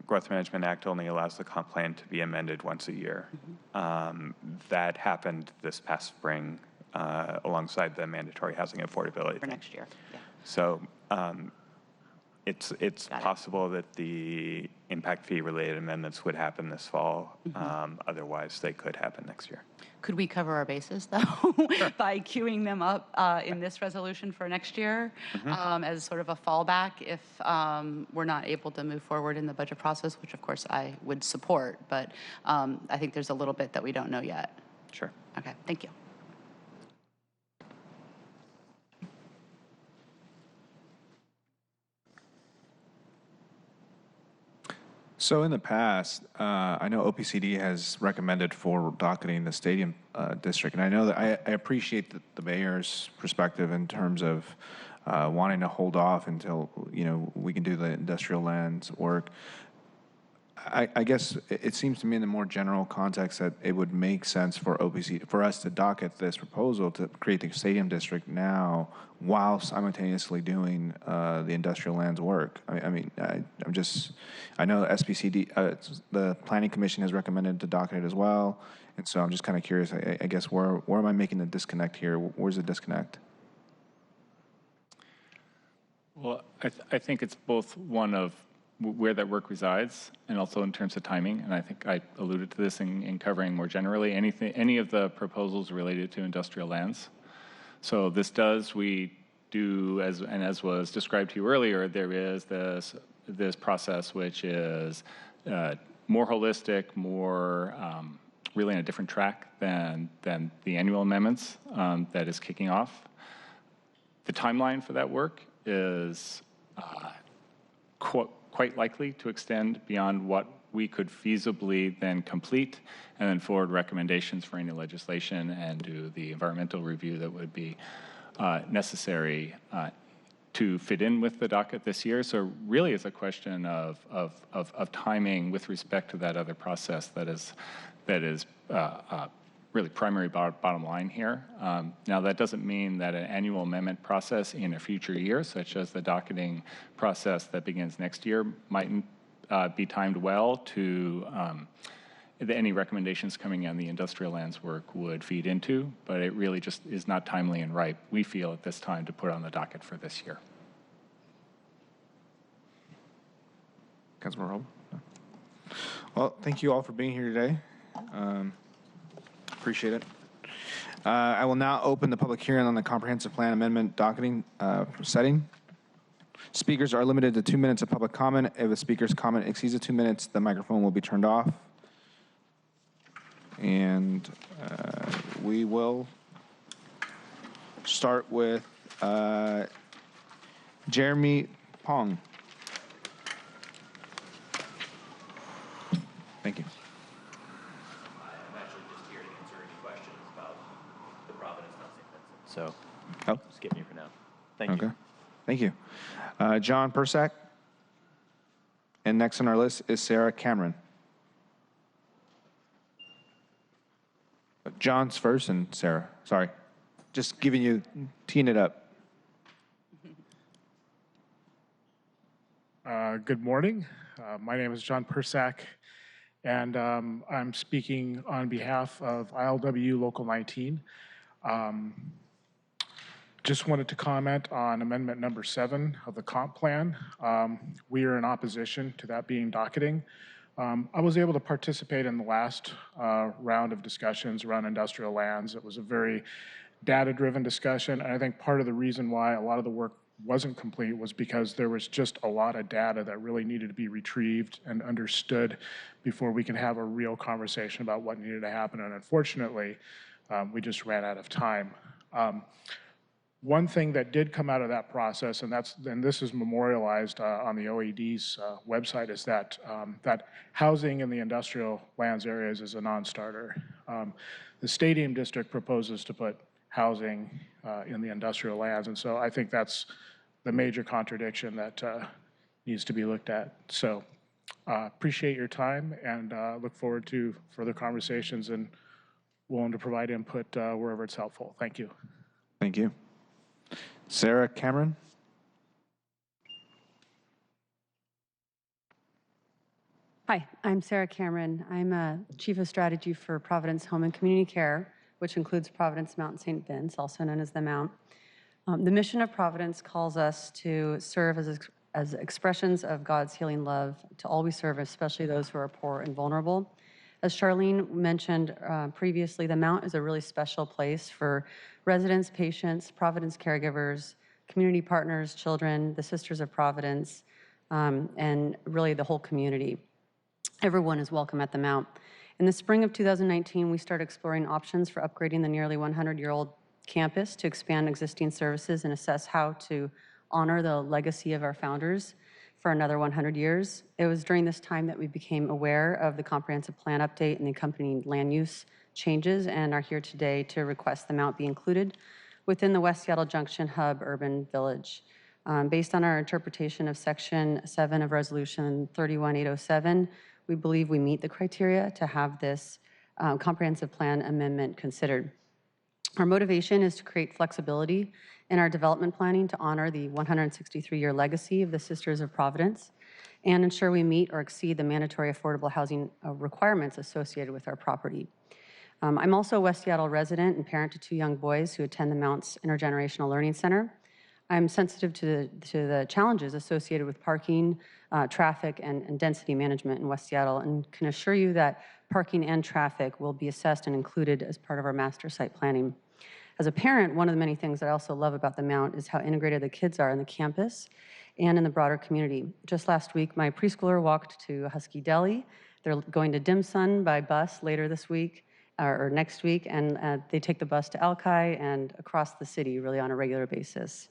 Growth Management Act only allows the comp plan to be amended once a year. That happened this past spring alongside the mandatory housing affordability for next year. Yeah. So it's possible that the impact fee related amendments would happen this fall. Otherwise, they could happen next year. Could we cover our bases, though, by queuing them up in this resolution for next year as sort of a fallback if we're not able to move forward in the budget process, which, of course, I would support. But I think there's a little bit that we don't know yet. Sure. Okay, thank you. So in the past, I know OPCD has recommended for docketing the stadium district, and I know that I appreciate the mayor's perspective in terms of wanting to hold off until we can do the industrial lands work. I guess it seems to me in the more general context that it would make sense for OPC, for us to docket this proposal to create the stadium district now while simultaneously doing the industrial lands work. I mean, I know SPCD, the Planning Commission has recommended to docket it as well, and so I'm just kind of curious, I guess, where am I making the disconnect here? Where's the disconnect? Well, I think it's both one of where that work resides and also in terms of timing. And I think I alluded to this in covering more generally any of the proposals related to industrial lands. So we do, as was described to you earlier, there is this process which is more holistic, more really on a different track than the annual amendments that is kicking off. The timeline for that work is quite likely to extend beyond what we could feasibly then complete and then forward recommendations for any legislation and do the environmental review that would be necessary to fit in with the docket this year. So really it's a question of timing with respect to that other process that is really primary bottom line here. Now, that doesn't mean that an annual amendment process in a future year, such as the docketing process that begins next year, mightn't be timed well to any recommendations coming on the industrial lands work would feed into, but it really just is not timely and ripe, we feel, at this time to put on the docket for this year. Councilmember Holden? No. Well, thank you all for being here today. Appreciate it. I will now open the public hearing on the comprehensive plan amendment docketing setting. Speakers are limited to 2 minutes of public comment. If a speaker's comment exceeds the 2 minutes, the microphone will be turned off. And we will start with Jeremy Pong. Thank you. I'm actually just here to answer any questions about the Providence Mount St. Vincent. So, skip me for now. Thank you. Okay. Thank you. John Persak. And next on our list is Sarah Cameron. John's first and Sarah. Sorry. Just giving you, teeing it up. Good morning. My name is John Persak, and I'm speaking on behalf of ILW Local 19. Just wanted to comment on amendment number 7 of the comp plan. We are in opposition to that being docketing. I was able to participate in the last round of discussions around industrial lands. It was a very data-driven discussion, and I think part of the reason why a lot of the work wasn't complete was because there was just a lot of data that really needed to be retrieved and understood before we can have a real conversation about what needed to happen. And unfortunately, we just ran out of time. One thing that did come out of that process, and this is memorialized on the OED's website, is that that housing in the industrial lands areas is a non-starter. The Stadium District proposes to put housing in the industrial lands, and so I think that's the major contradiction that needs to be looked at. So appreciate your time and look forward to further conversations and willing to provide input wherever it's helpful. Thank you. Thank you. Sarah Cameron. Hi, I'm Sarah Cameron. I'm Chief of Strategy for Providence Home and Community Care, which includes Providence Mount St. Vince, also known as the Mount. The mission of Providence calls us to serve as expressions of God's healing love to all we serve, especially those who are poor and vulnerable. As Charlene mentioned previously, the Mount is a really special place for residents, patients, Providence caregivers, community partners, children, the Sisters of Providence, and really the whole community. Everyone is welcome at the Mount. In the spring of 2019, we started exploring options for upgrading the nearly 100-year-old campus to expand existing services and assess how to honor the legacy of our founders for another 100 years. It was during this time that we became aware of the comprehensive plan update and the accompanying land use changes and are here today to request the Mount be included within the West Seattle Junction Hub Urban Village. Based on our interpretation of Section 7 of Resolution 31807, we believe we meet the criteria to have this comprehensive plan amendment considered. Our motivation is to create flexibility in our development planning to honor the 163-year legacy of the Sisters of Providence and ensure we meet or exceed the mandatory affordable housing requirements associated with our property. I'm also a West Seattle resident and parent to 2 young boys who attend the Mounts Intergenerational Learning Center. I'm sensitive to the challenges associated with parking, traffic, and density management in West Seattle, and can assure you that parking and traffic will be assessed and included as part of our master site planning. As a parent, one of the many things that I also love about the Mount is how integrated the kids are in the campus and in the broader community. Just last week, my preschooler walked to Husky Deli. They're going to Dim Sum by bus later this week, or next week, and they take the bus to Alki and across the city really on a regular basis.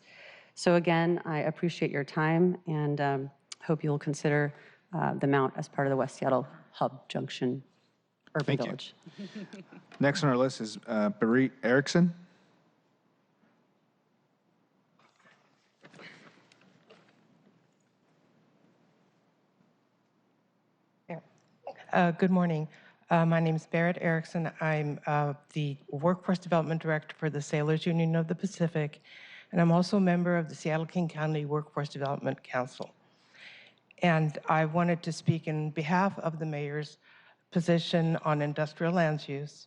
So again, I appreciate your time and hope you'll consider the Mount as part of the West Seattle Hub Junction Urban Village. Next on our list is Berit Erickson. Good morning. My name is Barrett Erickson. I'm the Workforce Development Director for the Sailors Union of the Pacific, and I'm also a member of the Seattle-King County Workforce Development Council. And I wanted to speak in behalf of the mayor's position on industrial lands use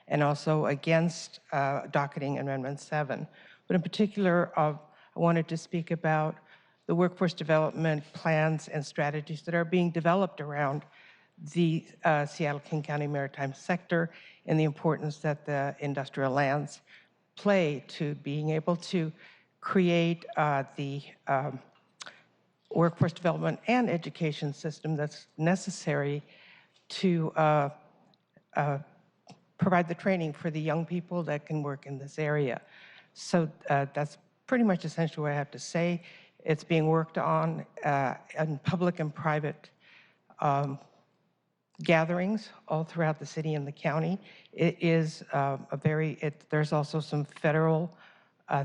and also against docketing Amendment 7. But in particular, I wanted to speak about the workforce development plans and strategies that are being developed around the Seattle-King County maritime sector and the importance that the industrial lands play to being able to create the workforce development and education system that's necessary to provide the training for the young people that can work in this area. So that's pretty much essentially what I have to say. It's being worked on in public and private gatherings all throughout the city and the county. It is there's also some federal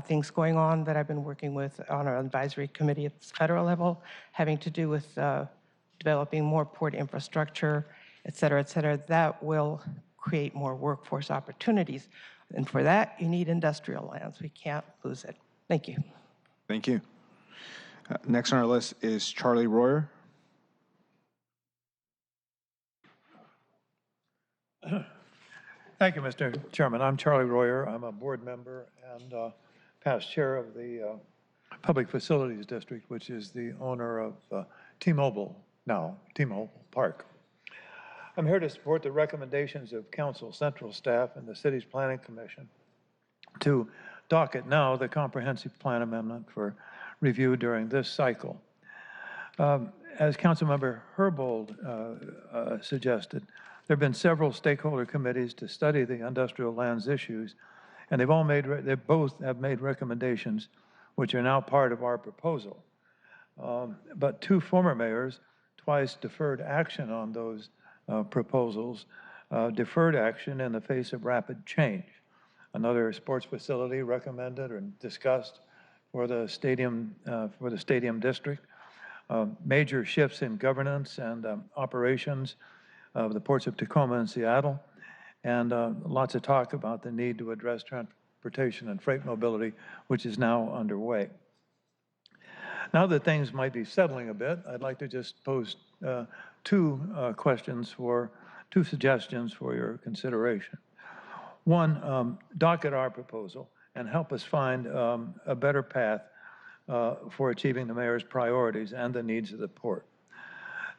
things going on that I've been working with on our advisory committee at the federal level, having to do with developing more port infrastructure, et cetera, that will create more workforce opportunities. And for that, you need industrial lands. We can't lose it. Thank you. Thank you. Next on our list is Charlie Royer. Thank you, Mr. Chairman. I'm Charlie Royer. I'm a board member and past chair of the Public Facilities District, which is the owner of T-Mobile now, T-Mobile Park. I'm here to support the recommendations of Council Central staff and the city's Planning Commission to docket now the comprehensive plan amendment for review during this cycle. As Councilmember Herbold suggested, there have been several stakeholder committees to study the industrial lands issues, and they both have made recommendations which are now part of our proposal. But two former mayors twice deferred action on those proposals, deferred action in the face of rapid change. Another sports facility recommended or discussed for the stadium district. Major shifts in governance and operations of the ports of Tacoma and Seattle, and lots of talk about the need to address transportation and freight mobility, which is now underway. Now that things might be settling a bit, I'd like to just pose two suggestions for your consideration. One, docket our proposal and help us find a better path for achieving the mayor's priorities and the needs of the port.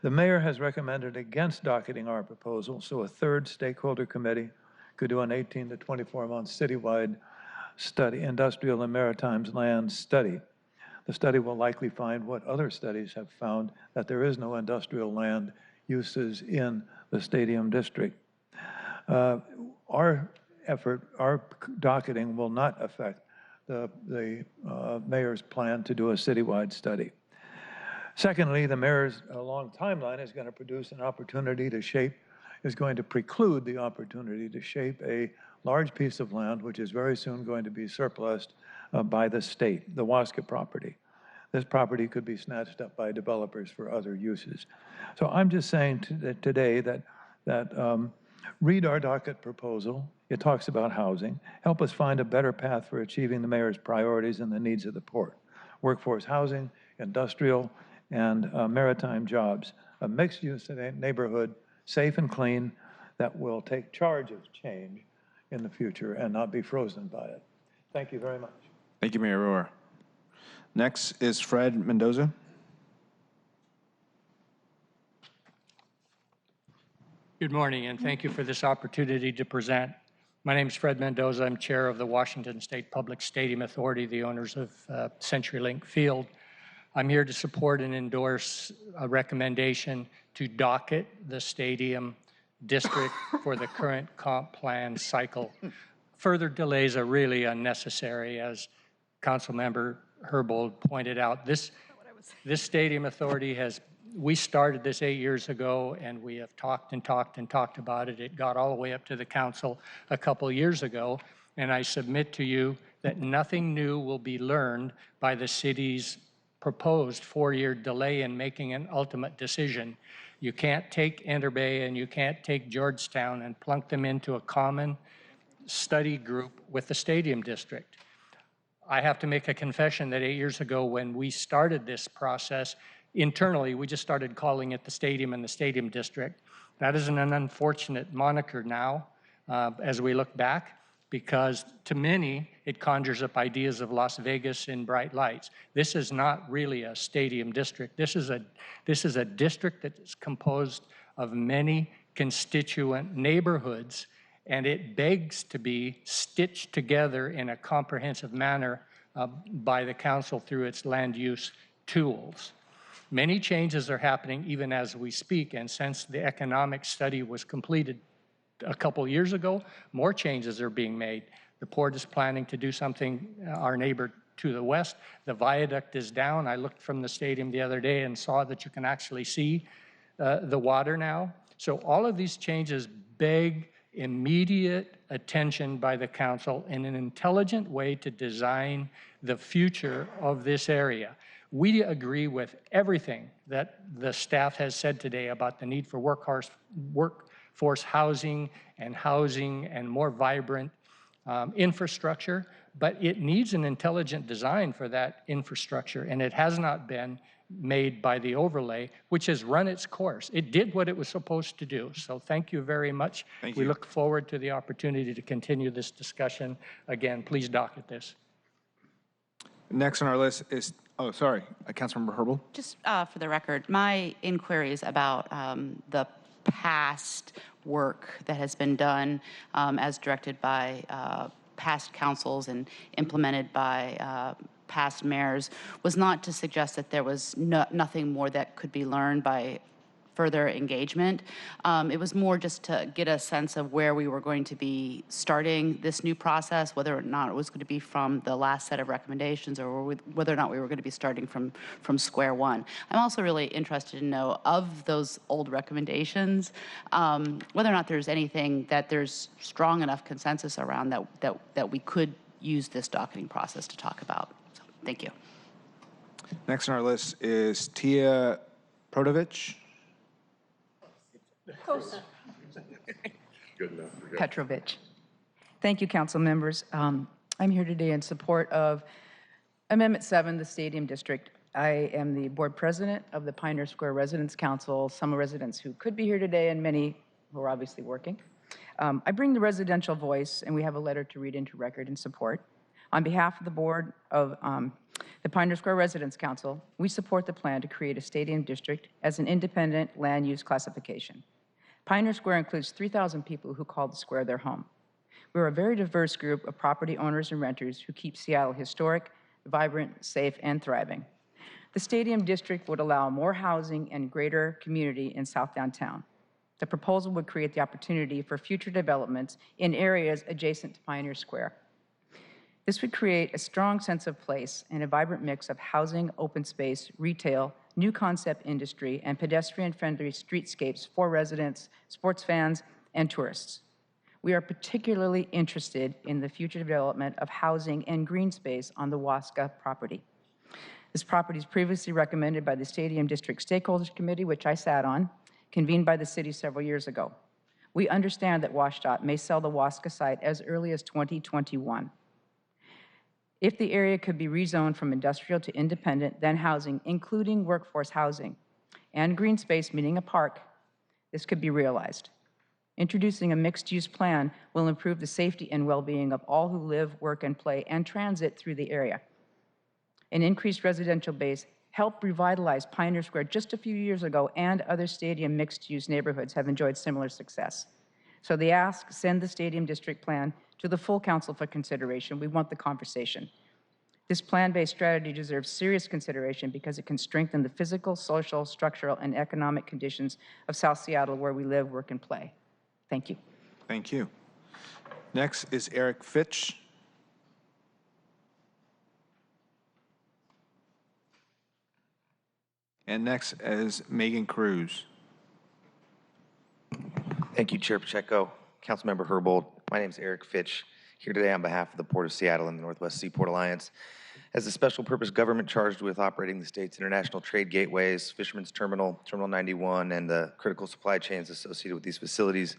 The mayor has recommended against docketing our proposal, so a third stakeholder committee could do an 18 to 24-month citywide study, industrial and maritime land study. The study will likely find what other studies have found, that there is no industrial land uses in the stadium district. Our docketing will not affect the mayor's plan to do a citywide study. Secondly, the mayor's long timeline is going to preclude the opportunity to shape a large piece of land which is very soon going to be surplused by the state, the Wasca property. This property could be snatched up by developers for other uses. So I'm just saying today that read our docket proposal. It talks about housing. Help us find a better path for achieving the mayor's priorities and the needs of the port. Workforce housing, industrial, and maritime jobs. A mixed-use neighborhood, safe and clean, that will take charge of change in the future and not be frozen by it. Thank you very much. Thank you, Mayor Royer. Next is Fred Mendoza. Good morning, and thank you for this opportunity to present. My name is Fred Mendoza. I'm chair of the Washington State Public Stadium Authority, the owners of CenturyLink Field. I'm here to support and endorse a recommendation to docket the stadium district for the current comp plan cycle. Further delays are really unnecessary, as Councilmember Herbold pointed out. This stadium authority we started this 8 years ago, and we have talked and talked and talked about it. It got all the way up to the council a couple years ago, and I submit to you that nothing new will be learned by the city's proposed 4-year delay in making an ultimate decision. You can't take Enter Bay and you can't take Georgetown and plunk them into a common study group with the stadium district. I have to make a confession that 8 years ago, when we started this process, internally, we just started calling it the stadium and the stadium district. That is an unfortunate moniker now as we look back. because to many, it conjures up ideas of Las Vegas in bright lights. This is not really a stadium district. This is a district that is composed of many constituent neighborhoods, and it begs to be stitched together in a comprehensive manner by the council through its land use tools. Many changes are happening even as we speak, and since the economic study was completed a couple years ago, more changes are being made. The port is planning to do something, our neighbor to the west. The viaduct is down. I looked from the stadium the other day and saw that you can actually see the water now. So all of these changes beg immediate attention by the council in an intelligent way to design the future of this area. We agree with everything that the staff has said today about the need for workforce housing and more vibrant infrastructure, but it needs an intelligent design for that infrastructure, and it has not been made by the overlay, which has run its course. It did what it was supposed to do. So thank you very much. Thank we you. look forward to the opportunity to continue this discussion. Again, please docket this. Next on our list is, Councilmember Herbal. Just for the record, my inquiries about the past work that has been done as directed by past councils and implemented by past mayors was not to suggest that there was nothing more that could be learned by further engagement. It was more just to get a sense of where we were going to be starting this new process, whether or not it was going to be from the last set of recommendations or whether or not we were going to be starting from square one. I'm also really interested to know of those old recommendations, whether or not there's anything that there's strong enough consensus around that we could use this docketing process to talk about. So, thank you. Next on our list is Tia Protovich. Petrovich. Thank you, council members. I'm here today in support of Amendment 7, the Stadium District. I am the board president of the Pioneer Square Residents Council, some residents who could be here today and many who are obviously working. I bring the residential voice, and we have a letter to read into record in support. On behalf of the board of the Pioneer Square Residents Council, we support the plan to create a stadium district as an independent land use classification. Pioneer Square includes 3,000 people who call the square their home. We're a very diverse group of property owners and renters who keep Seattle historic, vibrant, safe, and thriving. The stadium district would allow more housing and greater community in South Downtown. The proposal would create the opportunity for future developments in areas adjacent to Pioneer Square. This would create a strong sense of place and a vibrant mix of housing, open space, retail, new concept industry, and pedestrian-friendly streetscapes for residents, sports fans, and tourists. We are particularly interested in the future development of housing and green space on the Wasca property. This property is previously recommended by the Stadium District Stakeholders Committee, which I sat on, convened by the city several years ago. We understand that WashDOT may sell the Wasca site as early as 2021. If the area could be rezoned from industrial to independent, then housing, including workforce housing, and green space, meaning a park, this could be realized. Introducing a mixed-use plan will improve the safety and well-being of all who live, work, and play, and transit through the area. An increased residential base helped revitalize Pioneer Square just a few years ago, and other stadium mixed-use neighborhoods have enjoyed similar success. So the ask, send the stadium district plan to the full council for consideration. We want the conversation. This plan-based strategy deserves serious consideration because it can strengthen the physical, social, structural, and economic conditions of South Seattle where we live, work, and play. Thank you. Thank you. Next is Eric Fitch. And next is Megan Cruz. Thank you, Chair Pacheco, Councilmember Herbold. My name is Eric Fitch, here today on behalf of the Port of Seattle and the Northwest Seaport Alliance. As a special purpose government charged with operating the state's international trade gateways, Fisherman's Terminal, Terminal 91, and the critical supply chains associated with these facilities,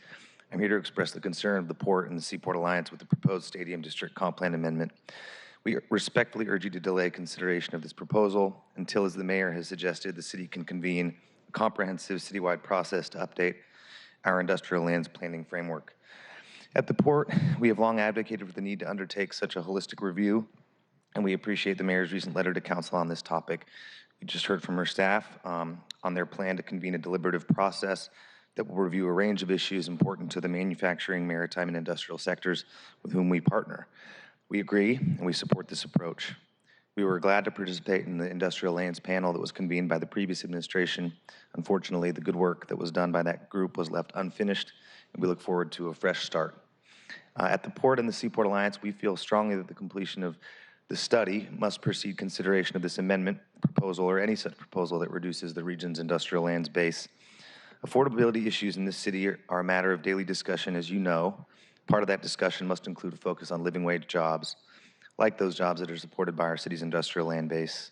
I'm here to express the concern of the Port and the Seaport Alliance with the proposed Stadium District Comp Plan Amendment. We respectfully urge you to delay consideration of this proposal until, as the mayor has suggested, the city can convene a comprehensive citywide process to update our industrial lands planning framework. At the Port, we have long advocated for the need to undertake such a holistic review, and we appreciate the mayor's recent letter to council on this topic. We just heard from her staff on their plan to convene a deliberative process that will review a range of issues important to the manufacturing, maritime, and industrial sectors with whom we partner. We agree, and we support this approach. We were glad to participate in the industrial lands panel that was convened by the previous administration. Unfortunately, the good work that was done by that group was left unfinished, and we look forward to a fresh start. At the Port and the Seaport Alliance, we feel strongly that the completion of the study must precede consideration of this amendment proposal or any such proposal that reduces the region's industrial lands base. Affordability issues in this city are a matter of daily discussion, as you know. Part of that discussion must include a focus on living wage jobs, like those jobs that are supported by our city's industrial land base.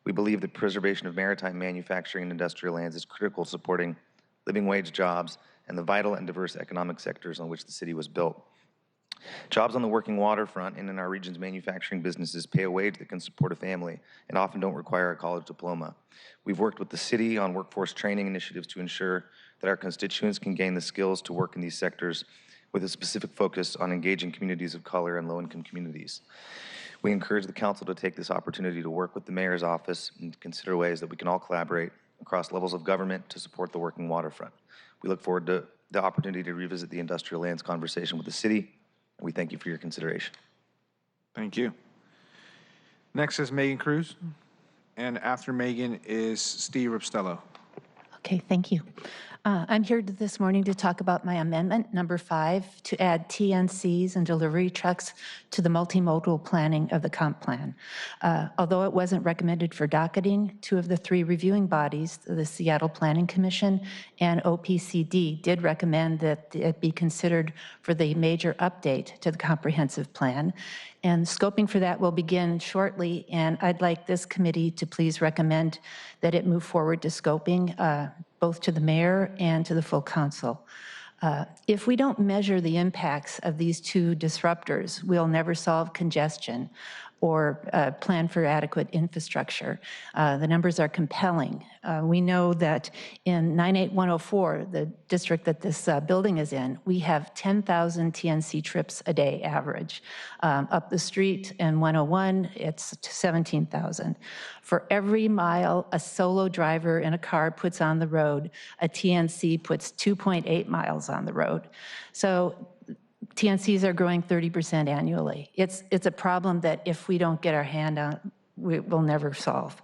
We believe that preservation of maritime manufacturing and industrial lands is critical to supporting living wage jobs and the vital and diverse economic sectors on which the city was built. Jobs on the working waterfront and in our region's manufacturing businesses pay a wage that can support a family and often don't require a college diploma. We've worked with the city on workforce training initiatives to ensure that our constituents can gain the skills to work in these sectors with a specific focus on engaging communities of color and low-income communities. We encourage the council to take this opportunity to work with the mayor's office and consider ways that we can all collaborate across levels of government to support the working waterfront. We look forward to the opportunity to revisit the industrial lands conversation with the city. We thank you for your consideration. Thank you. Next is Megan Cruz, and after Megan is Steve Ripstello. Okay, thank you. I'm here this morning to talk about my amendment, number 5, to add TNCs and delivery trucks to the multimodal planning of the comp plan. Although it wasn't recommended for docketing, 2 of the 3 reviewing bodies, the Seattle Planning Commission and OPCD, did recommend that it be considered for the major update to the comprehensive plan. And scoping for that will begin shortly, and I'd like this committee to please recommend that it move forward to scoping, both to the mayor and to the full council. If we don't measure the impacts of these 2 disruptors, we'll never solve congestion or plan for adequate infrastructure. The numbers are compelling. We know that in 98104, the district that this building is in, we have 10,000 TNC trips a day average. Up the street in 101, it's 17,000. For every mile a solo driver in a car puts on the road, a TNC puts 2.8 miles on the road. So TNCs are growing 30% annually. It's a problem that if we don't get our hand on, we will never solve.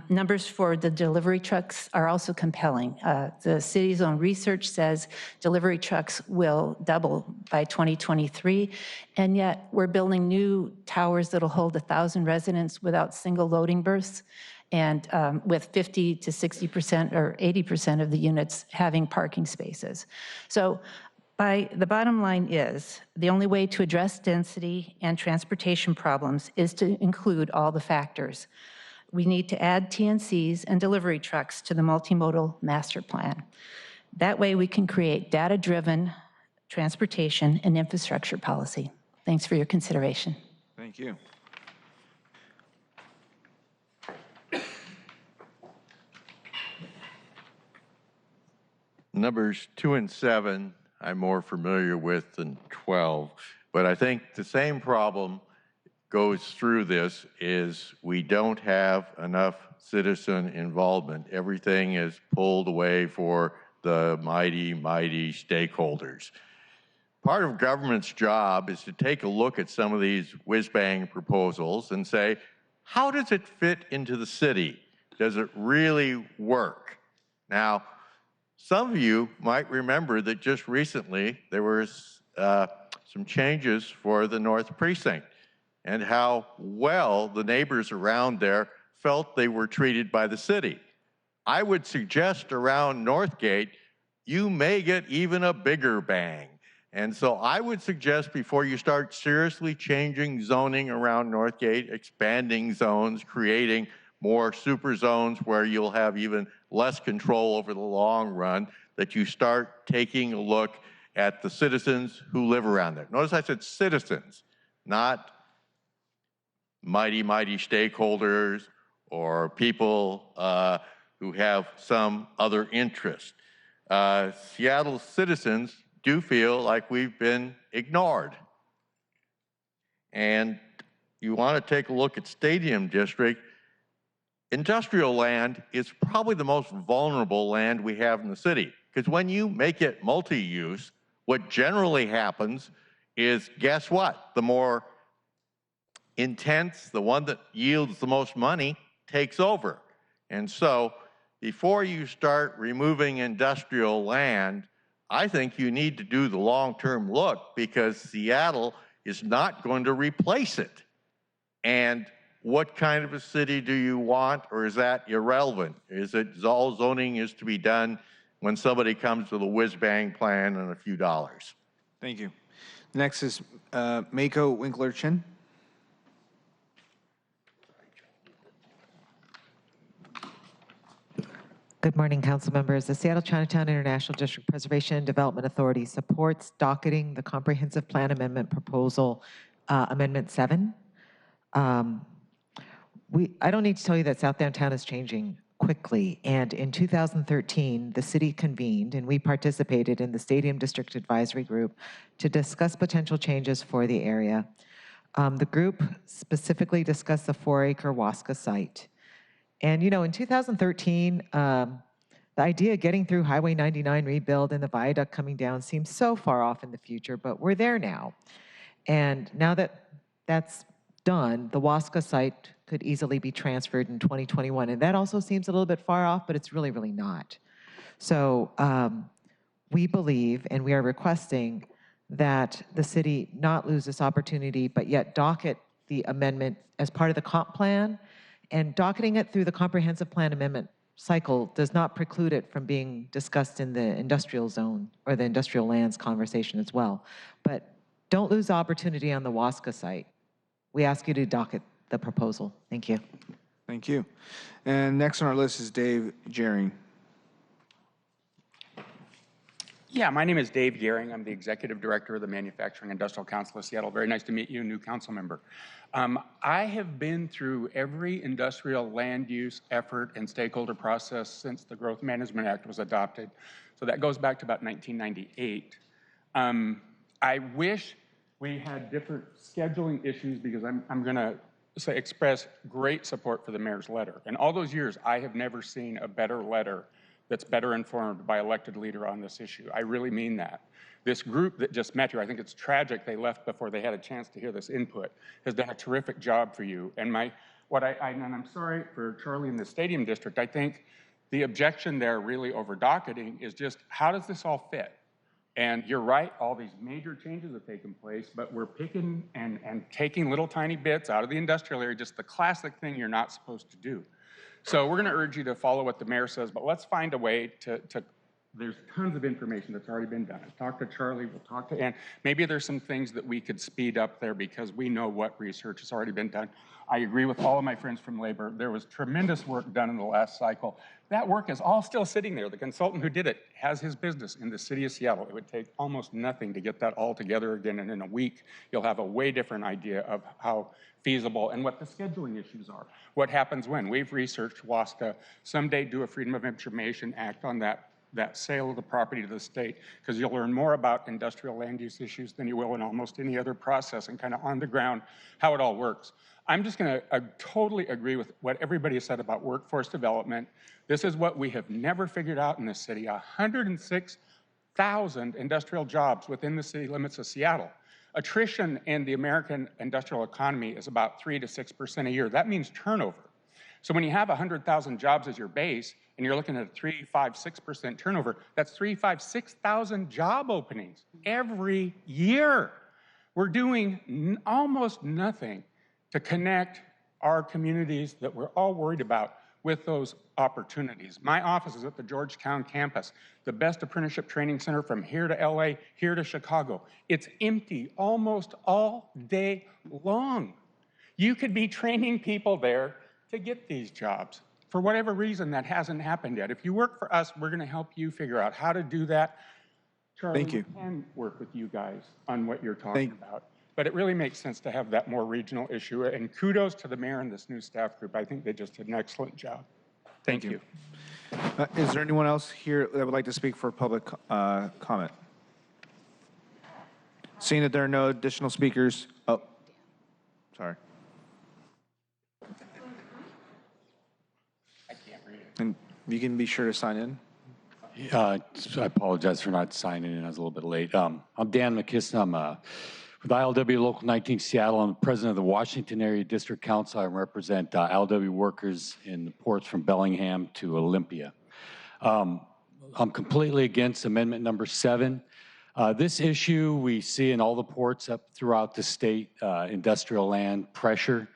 Numbers for the delivery trucks are also compelling. The city's own research says delivery trucks will double by 2023, and yet we're building new towers that'll hold 1,000 residents without single loading berths, and with 50 to 60% or 80% of the units having parking spaces. So the bottom line is, the only way to address density and transportation problems is to include all the factors. We need to add TNCs and delivery trucks to the multimodal master plan. That way we can create data-driven transportation and infrastructure policy. Thanks for your consideration. Thank you. Numbers 2 and 7 I'm more familiar with than 12, but I think the same problem goes through this is we don't have enough citizen involvement. Everything is pulled away for the mighty, mighty stakeholders. Part of government's job is to take a look at some of these whiz-bang proposals and say, how does it fit into the city? Does it really work? Now, some of you might remember that just recently there was some changes for the North Precinct and how well the neighbors around there felt they were treated by the city. I would suggest around Northgate, you may get even a bigger bang. And so I would suggest before you start seriously changing zoning around Northgate, expanding zones, creating more super zones where you'll have even less control over the long run, that you start taking a look at the citizens who live around there. Notice I said citizens, not mighty, mighty stakeholders or people who have some other interest. Seattle citizens do feel like we've been ignored. And you want to take a look at Stadium District, industrial land is probably the most vulnerable land we have in the city. Because when you make it multi-use, what generally happens is, guess what? The more intense, the one that yields the most money, takes over. And so before you start removing industrial land, I think you need to do the long-term look, because Seattle is not going to replace it. And what kind of a city do you want, or is that irrelevant? Is it all zoning is to be done when somebody comes with a whiz-bang plan and a few dollars? Thank you. Next is Mako Winkler-Chin. Good morning, council members. The Seattle Chinatown International District Preservation and Development Authority supports docketing the Comprehensive Plan Amendment Proposal, Amendment 7. I don't need to tell you that South Downtown is changing quickly, and in 2013, the city convened and we participated in the Stadium District Advisory Group to discuss potential changes for the area. The group specifically discussed the 4-acre Wasca site. And, you know, in 2013, the idea of getting through Highway 99 rebuild and the viaduct coming down seems so far off in the future, but we're there now. And now that that's done, the Wasca site could easily be transferred in 2021. And that also seems a little bit far off, but it's really, really not. So we believe, and we are requesting, that the city not lose this opportunity, but yet docket the amendment as part of the comp plan. And docketing it through the comprehensive plan amendment cycle does not preclude it from being discussed in the industrial zone or the industrial lands conversation as well. But don't lose the opportunity on the Wasca site. We ask you to docket the proposal. Thank you. Thank you. And next on our list is Dave Jering. Yeah, my name is Dave Gehring. I'm the Executive Director of the Manufacturing Industrial Council of Seattle. Very nice to meet you, new council member. I have been through every industrial land use effort and stakeholder process since the Growth Management Act was adopted. So that goes back to about 1998. I wish we had different scheduling issues, because I'm going to express great support for the mayor's letter. In all those years, I have never seen a better letter that's better informed by elected leader on this issue. I really mean that. This group that just met here, I think it's tragic they left before they had a chance to hear this input, has done a terrific job for you. And and I'm sorry for Charlie in the Stadium District, I think the objection there really over docketing is just, how does this all fit? And you're right, all these major changes have taken place, but we're picking and taking little tiny bits out of the industrial area, just the classic thing you're not supposed to do. So we're going to urge you to follow what the mayor says, but let's find a way to there's tons of information that's already been done. Talk to Charlie, we'll talk to Ann. Maybe there's some things that we could speed up there, because we know what research has already been done. I agree with all of my friends from labor. There was tremendous work done in the last cycle. That work is all still sitting there. The consultant who did it has his business in the city of Seattle. It would take almost nothing to get that all together again, and in a week, you'll have a way different idea of how feasible and what the scheduling issues are. What happens when? We've researched WASCA. Someday do a Freedom of Information Act on that sale of the property to the state, because you'll learn more about industrial land use issues than you will in almost any other process, and kind of on the ground how it all works. I'm just going to totally agree with what everybody has said about workforce development. This is what we have never figured out in this city. 106,000 industrial jobs within the city limits of Seattle. Attrition in the American industrial economy is about 3 to 6% a year. That means turnover. So when you have 100,000 jobs as your base, and you're looking at a 3, 5, 6% turnover, that's 3, 5, 6,000 job openings every year. We're doing almost nothing to connect our communities that we're all worried about with those opportunities. My office is at the Georgetown campus, the best apprenticeship training center from here to LA, here to Chicago. It's empty almost all day long. You could be training people there to get these jobs. For whatever reason, that hasn't happened yet. If you work for us, we're going to help you figure out how to do that. Charlie, Thank you. We can work with you guys on what you're talking about. But it really makes sense to have that more regional issue. And kudos to the mayor and this new staff group. I think they just did an excellent job. Thank you. Is there anyone else here that would like to speak for public comment? Seeing that there are no additional speakers, oh, sorry. And you can be sure to sign in. I apologize for not signing in. I was a little bit late. I'm Dan McKisson. I'm with ILW Local 19 Seattle. I'm president of the Washington Area District Council. I represent ILW workers in the ports from Bellingham to Olympia. I'm completely against amendment number 7. This issue we see in all the ports up throughout the state, industrial land pressure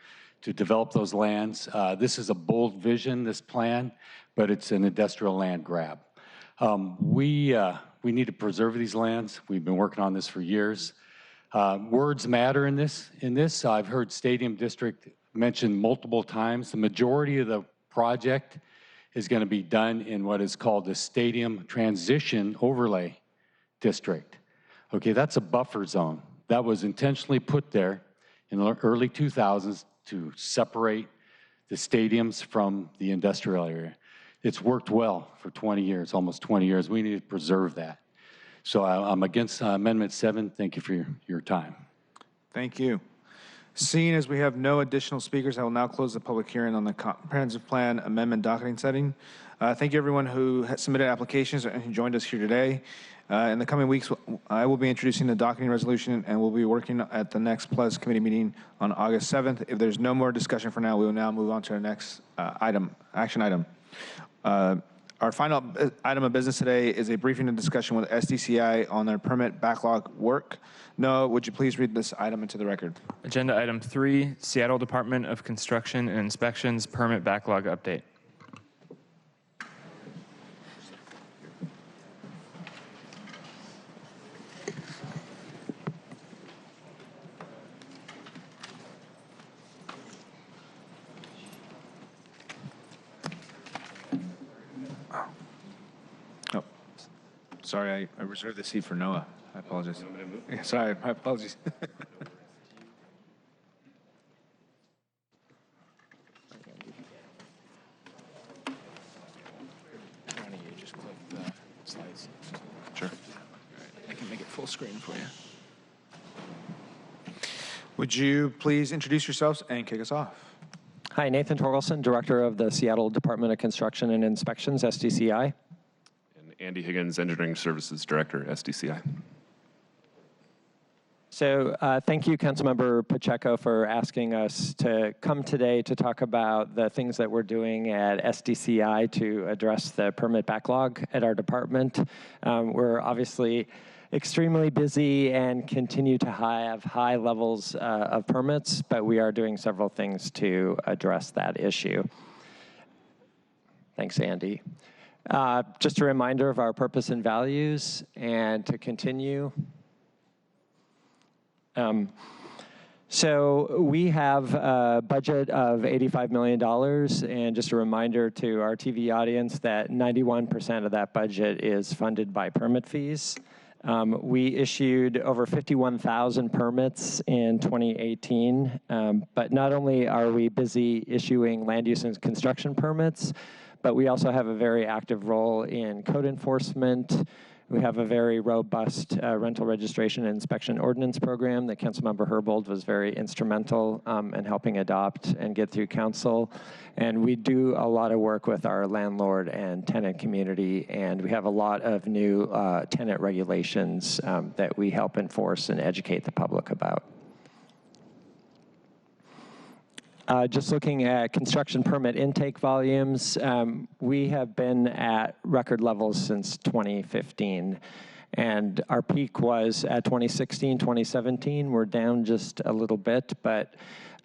to develop those lands. This is a bold vision, this plan, but it's an industrial land grab. We need to preserve these lands. We've been working on this for years. Words matter in this. I've heard Stadium District mentioned multiple times. The majority of the project is going to be done in what is called the Stadium Transition Overlay District. Okay, that's a buffer zone. That was intentionally put there in the early 2000s to separate the stadiums from the industrial area. It's worked well for 20 years, almost 20 years. We need to preserve that. So I'm against Amendment 7. Thank you for your time. Thank you. Seeing as we have no additional speakers, I will now close the public hearing on the comprehensive plan amendment docketing setting. Thank you everyone who has submitted applications and who joined us here today. In the coming weeks, I will be introducing the docketing resolution and we'll be working at the next PLES committee meeting on August 7th. If there's no more discussion for now, we will now move on to our next action item. Our final item of business today is a briefing and discussion with SDCI on their permit backlog work. Noah, would you please read this item into the record? Agenda item 3, Seattle Department of Construction and Inspections permit backlog update. Sorry, I reserved the seat for Noah. I apologize. Yeah, sorry, my apologies. Sure. I can make it full screen for you. Would you please introduce yourselves and kick us off? Hi, Nathan Torgelson, Director of the Seattle Department of Construction and Inspections, SDCI. Andy Higgins, Engineering Services Director, SDCI. So thank you, Councilmember Pacheco, for asking us to come today to talk about the things that we're doing at SDCI to address the permit backlog at our department. We're obviously extremely busy and continue to have high levels of permits, but we are doing several things to address that issue. Thanks, Andy. Just a reminder of our purpose and values, and to continue. So we have a budget of $85 million, and just a reminder to our TV audience that 91% of that budget is funded by permit fees. We issued over 51,000 permits in 2018, but not only are we busy issuing land use and construction permits, but we also have a very active role in code enforcement. We have a very robust rental registration and inspection ordinance program that Councilmember Herbold was very instrumental in helping adopt and get through council. And we do a lot of work with our landlord and tenant community, and we have a lot of new tenant regulations that we help enforce and educate the public about. Just looking at construction permit intake volumes, we have been at record levels since 2015. And our peak was at 2016, 2017. We're down just a little bit, but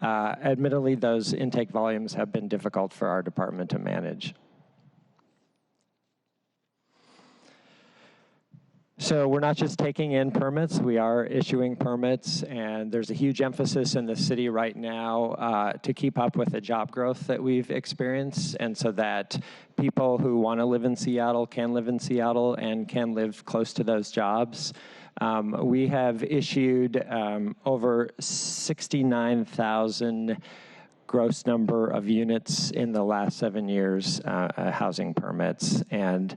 admittedly, those intake volumes have been difficult for our department to manage. So we're not just taking in permits, we are issuing permits, and there's a huge emphasis in the city right now to keep up with the job growth that we've experienced, and so that people who want to live in Seattle can live in Seattle and can live close to those jobs. We have issued over 69,000 gross number of units in the last 7 years housing permits. And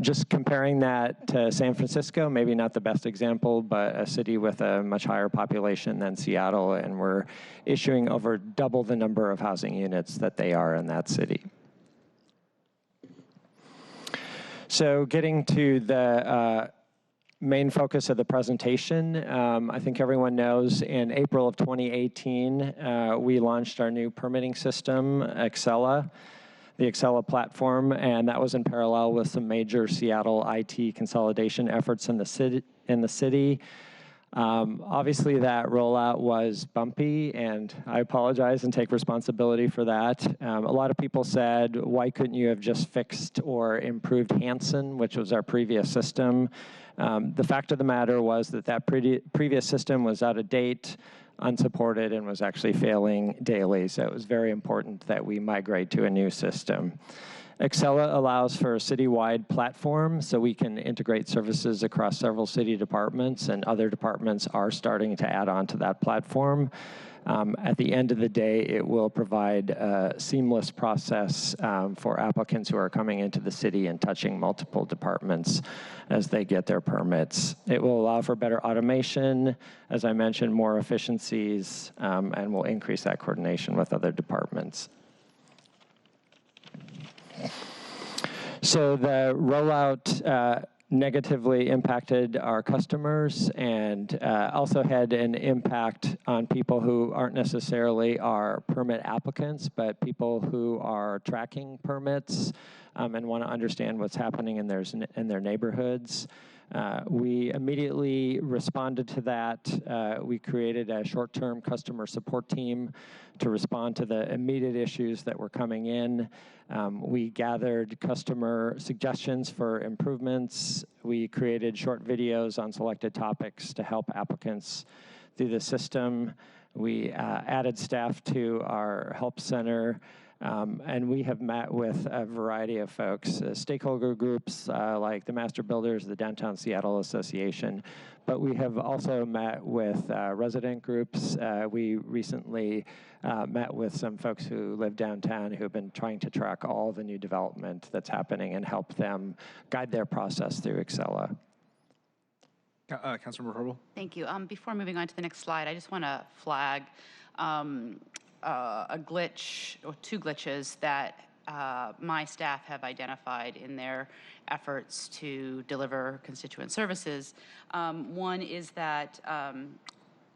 just comparing that to San Francisco, maybe not the best example, but a city with a much higher population than Seattle, and we're issuing over double the number of housing units that they are in that city. So getting to the main focus of the presentation, I think everyone knows in April of 2018, we launched our new permitting system, Excella, the Excella platform, and that was in parallel with some major Seattle IT consolidation efforts in the city. Obviously, that rollout was bumpy, and I apologize and take responsibility for that. A lot of people said, why couldn't you have just fixed or improved Hanson, which was our previous system? The fact of the matter was that previous system was out of date, unsupported, and was actually failing daily. So it was very important that we migrate to a new system. Excella allows for a citywide platform, so we can integrate services across several city departments, and other departments are starting to add on to that platform. At the end of the day, it will provide a seamless process for applicants who are coming into the city and touching multiple departments as they get their permits. It will allow for better automation, as I mentioned, more efficiencies, and will increase that coordination with other departments. So the rollout negatively impacted our customers and also had an impact on people who aren't necessarily our permit applicants, but people who are tracking permits and want to understand what's happening in their neighborhoods. We immediately responded to that. We created a short-term customer support team to respond to the immediate issues that were coming in. We gathered customer suggestions for improvements. We created short videos on selected topics to help applicants through the system. We added staff to our help center. And we have met with a variety of folks, stakeholder groups like the Master Builders, the Downtown Seattle Association, but we have also met with resident groups. We recently met with some folks who live downtown who have been trying to track all the new development that's happening and help them guide their process through Excella. Councilmember Herbal. Thank you. Before moving on to the next slide, I just want to flag a glitch or two glitches that my staff have identified in their efforts to deliver constituent services. One is that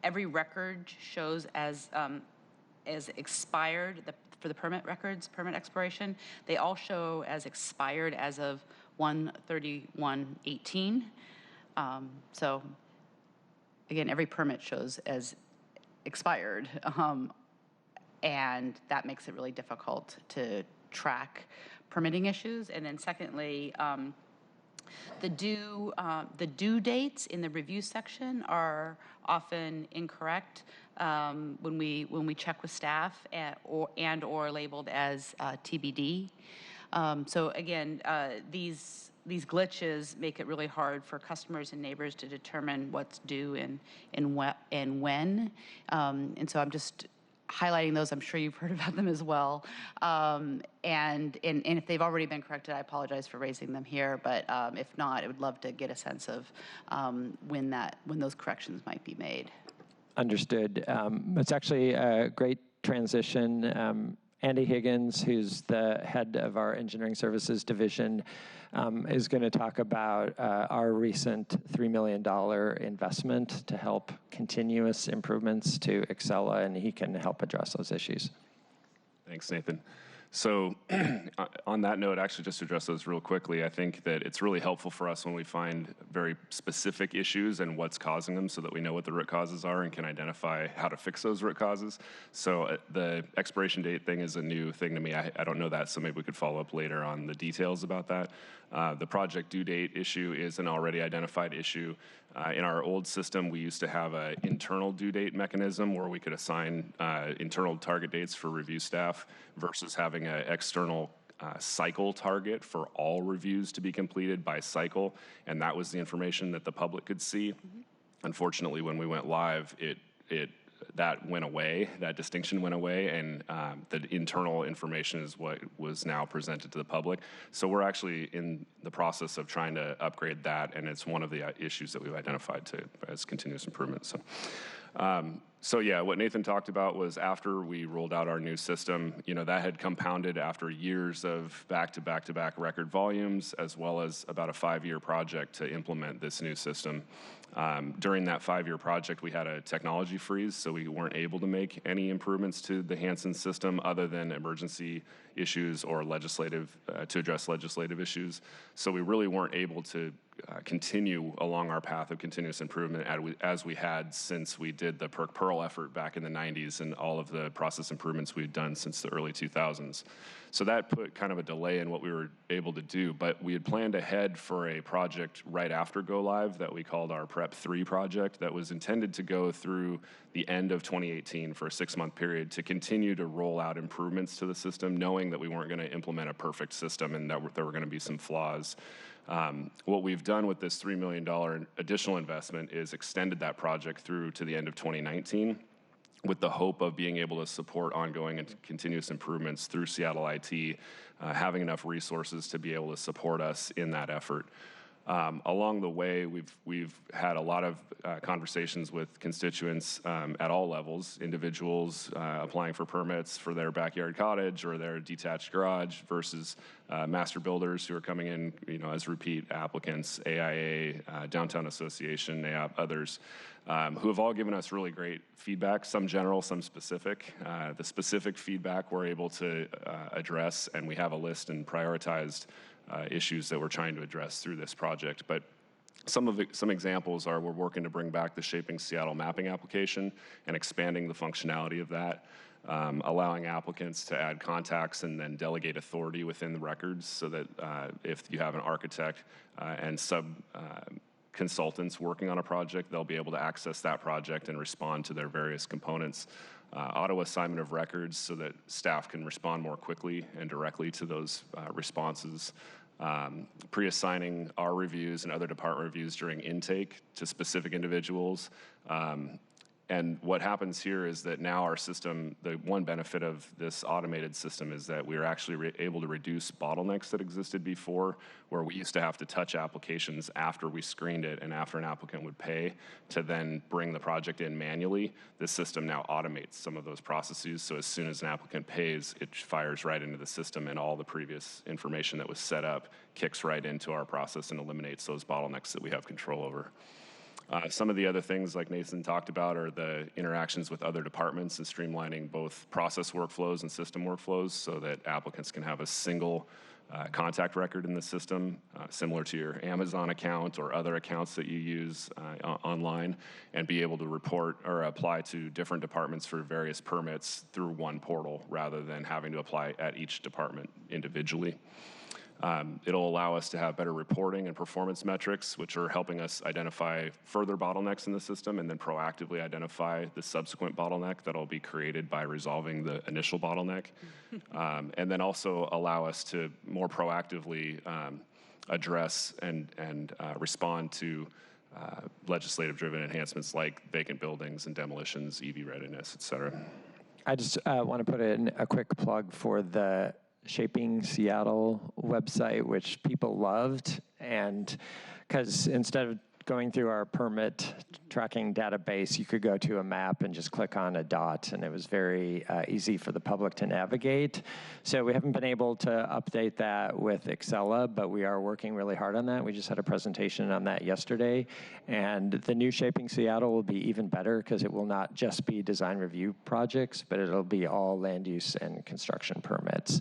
every record shows as expired for the permit records, permit expiration. They all show as expired as of 1/31/18. So again, every permit shows as expired. And that makes it really difficult to track permitting issues. And then secondly, the due dates in the review section are often incorrect when we check with staff or labeled as TBD. So again, these glitches make it really hard for customers and neighbors to determine what's due and when. And so I'm just highlighting those. I'm sure you've heard about them as well. And if they've already been corrected, I apologize for raising them here. But if not, I would love to get a sense of when those corrections might be made. Understood. It's actually a great transition. Andy Higgins, who's the head of our engineering services division, is going to talk about our recent $3 million investment to help continuous improvements to Excella, and he can help address those issues. Thanks, Nathan. So on that note, actually just to address those real quickly, I think that it's really helpful for us when we find very specific issues and what's causing them so that we know what the root causes are and can identify how to fix those root causes. So the expiration date thing is a new thing to me. I don't know that, so maybe we could follow up later on the details about that. The project due date issue is an already identified issue. In our old system, we used to have an internal due date mechanism where we could assign internal target dates for review staff versus having an external cycle target for all reviews to be completed by cycle, and that was the information that the public could see. Unfortunately, when we went live, that went away, that distinction went away, and the internal information is what was now presented to the public. So we're actually in the process of trying to upgrade that, and it's one of the issues that we've identified as continuous improvement. So yeah, what Nathan talked about was after we rolled out our new system, that had compounded after years of back-to-back-to-back record volumes, as well as about a 5-year project to implement this new system. During that 5-year project, we had a technology freeze, so we weren't able to make any improvements to the Hansen system other than emergency issues or to address legislative issues. So we really weren't able to continue along our path of continuous improvement as we had since we did the PERC-PEARL effort back in the 90s and all of the process improvements we'd done since the early 2000s. So that put kind of a delay in what we were able to do, but we had planned ahead for a project right after go live that we called our Prep 3 project that was intended to go through the end of 2018 for a 6-month period to continue to roll out improvements to the system, knowing that we weren't going to implement a perfect system and that there were going to be some flaws. What we've done with this $3 million additional investment is extended that project through to the end of 2019 with the hope of being able to support ongoing and continuous improvements through Seattle IT, having enough resources to be able to support us in that effort. Along the way, we've had a lot of conversations with constituents at all levels, individuals applying for permits for their backyard cottage or their detached garage versus master builders who are coming in, as repeat applicants, AIA, Downtown Association, NAIOP, others, who have all given us really great feedback, some general, some specific. The specific feedback we're able to address, and we have a list and prioritized issues that we're trying to address through this project. But some examples are we're working to bring back the Shaping Seattle mapping application and expanding the functionality of that, allowing applicants to add contacts and then delegate authority within the records so that if you have an architect and consultants working on a project, they'll be able to access that project and respond to their various components. Auto assignment of records so that staff can respond more quickly and directly to those responses. Pre-assigning our reviews and other department reviews during intake to specific individuals. And what happens here is that now our system, the one benefit of this automated system is that we're actually able to reduce bottlenecks that existed before, where we used to have to touch applications after we screened it and after an applicant would pay to then bring the project in manually. This system now automates some of those processes, so as soon as an applicant pays, it fires right into the system and all the previous information that was set up kicks right into our process and eliminates those bottlenecks that we have control over. Some of the other things like Nathan talked about are the interactions with other departments and streamlining both process workflows and system workflows so that applicants can have a single contact record in the system, similar to your Amazon account or other accounts that you use online, and be able to report or apply to different departments for various permits through one portal rather than having to apply at each department individually. It'll allow us to have better reporting and performance metrics, which are helping us identify further bottlenecks in the system and then proactively identify the subsequent bottleneck that'll be created by resolving the initial bottleneck. And then also allow us to more proactively address and respond to legislative-driven enhancements like vacant buildings and demolitions, EV readiness, et cetera. I just want to put in a quick plug for the Shaping Seattle website, which people loved, and because instead of going through our permit tracking database, you could go to a map and just click on a dot, and it was very easy for the public to navigate. So we haven't been able to update that with Excella, but we are working really hard on that. We just had a presentation on that yesterday, and the new Shaping Seattle will be even better because it will not just be design review projects, but it'll be all land use and construction permits.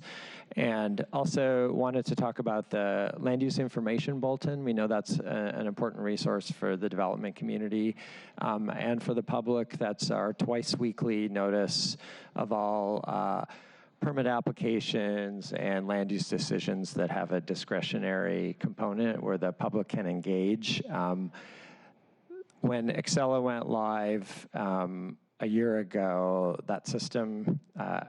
And also wanted to talk about the land use information bulletin. We know that's an important resource for the development community and for the public. That's our twice weekly notice of all permit applications and land use decisions that have a discretionary component where the public can engage. When Excella went live a year ago, that system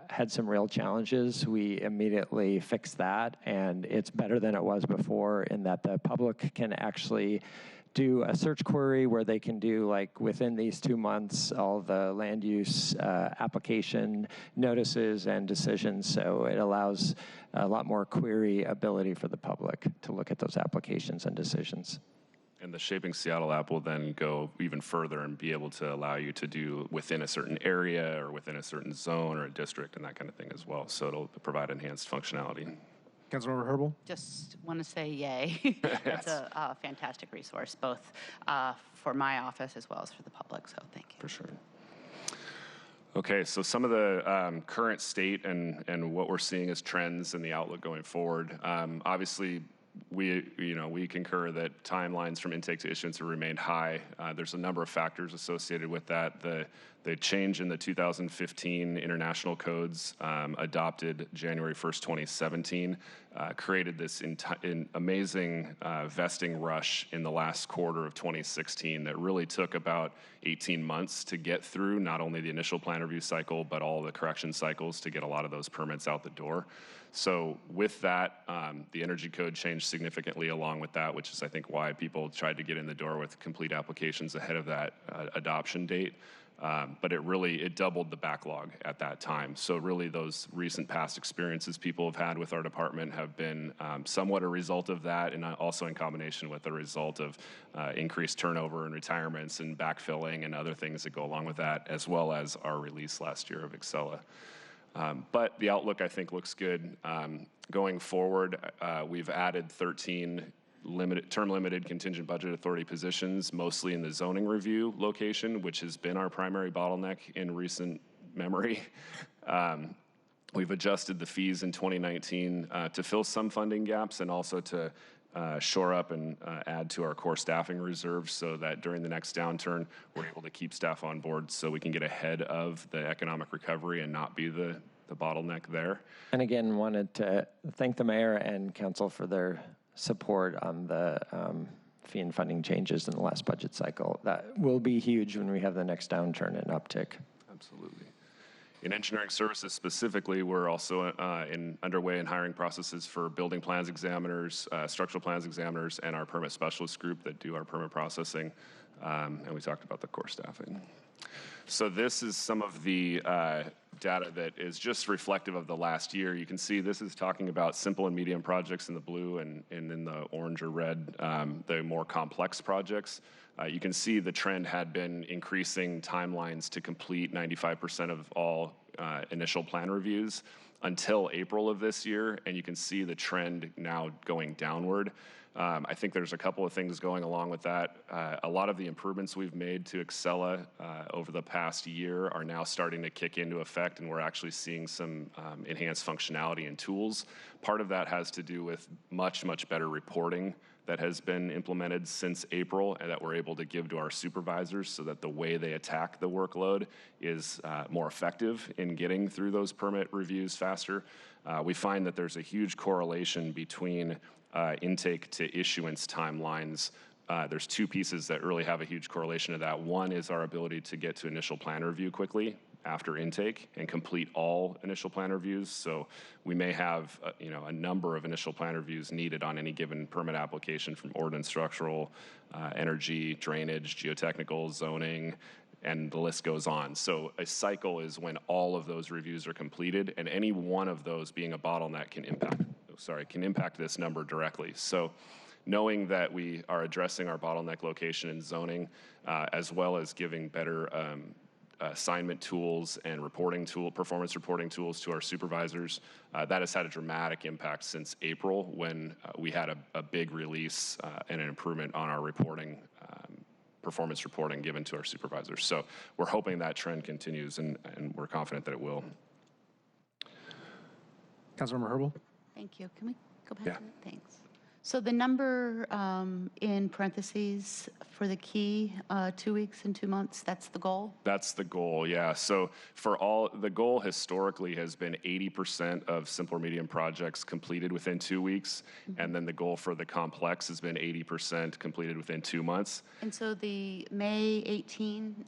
had some real challenges. We immediately fixed that, and it's better than it was before in that the public can actually do a search query where they can do, like, within these 2 months, all the land use application notices and decisions. So it allows a lot more query ability for the public to look at those applications and decisions. And the Shaping Seattle app will then go even further and be able to allow you to do within a certain area or within a certain zone or a district and that kind of thing as well. So it'll provide enhanced functionality. Councilmember Herbold? Just want to say yay. That's a fantastic resource, both for my office as well as for the public, so thank you. For sure. Okay, so some of the current state and what we're seeing as trends and the outlook going forward. Obviously, we concur that timelines from intake to issuance have remained high. There's a number of factors associated with that. The change in the 2015 international codes adopted January 1st, 2017, created this amazing vesting rush in the last quarter of 2016 that really took about 18 months to get through not only the initial plan review cycle, but all the correction cycles to get a lot of those permits out the door. So with that, the energy code changed significantly along with that, which is, I think, why people tried to get in the door with complete applications ahead of that adoption date. But it doubled the backlog at that time. So really those recent past experiences people have had with our department have been somewhat a result of that, and also in combination with the result of increased turnover and retirements and backfilling and other things that go along with that, as well as our release last year of Excella. But the outlook, I think, looks good. Going forward, we've added 13 term-limited contingent budget authority positions, mostly in the zoning review location, which has been our primary bottleneck in recent memory. We've adjusted the fees in 2019 to fill some funding gaps and also to shore up and add to our core staffing reserves so that during the next downturn, we're able to keep staff on board so we can get ahead of the economic recovery and not be the bottleneck there. And again, wanted to thank the mayor and council for their support on the fee and funding changes in the last budget cycle. That will be huge when we have the next downturn and uptick. Absolutely. In engineering services specifically, we're also underway in hiring processes for building plans examiners, structural plans examiners, and our permit specialist group that do our permit processing. And we talked about the core staffing. So this is some of the data that is just reflective of the last year. You can see this is talking about simple and medium projects in the blue, and in the orange or red, the more complex projects. You can see the trend had been increasing timelines to complete 95% of all initial plan reviews until April of this year, and you can see the trend now going downward. I think there's a couple of things going along with that. A lot of the improvements we've made to Excella over the past year are now starting to kick into effect, and we're actually seeing some enhanced functionality and tools. Part of that has to do with much, much better reporting that has been implemented since April and that we're able to give to our supervisors so that the way they attack the workload is more effective in getting through those permit reviews faster. We find that there's a huge correlation between intake to issuance timelines. There's two pieces that really have a huge correlation to that. One is our ability to get to initial plan review quickly after intake and complete all initial plan reviews. So we may have a number of initial plan reviews needed on any given permit application, from ordnance, structural, energy, drainage, geotechnical, zoning, and the list goes on. So a cycle is when all of those reviews are completed, and any one of those being a bottleneck can impact this number directly. So knowing that we are addressing our bottleneck location in zoning, as well as giving better assignment tools and performance reporting tools to our supervisors, that has had a dramatic impact since April, when we had a big release and an improvement on our reporting, performance reporting given to our supervisors. So we're hoping that trend continues, and we're confident that it will. Councilmember Herbold? Thank you. Can we go back to that? Thanks. So the number in parentheses for the key, 2 weeks and 2 months, that's the goal? That's the goal, yeah. So the goal historically has been 80% of simple or medium projects completed within 2 weeks. Mm-hmm. And then the goal for the complex has been 80% completed within 2 months. And so the May 18,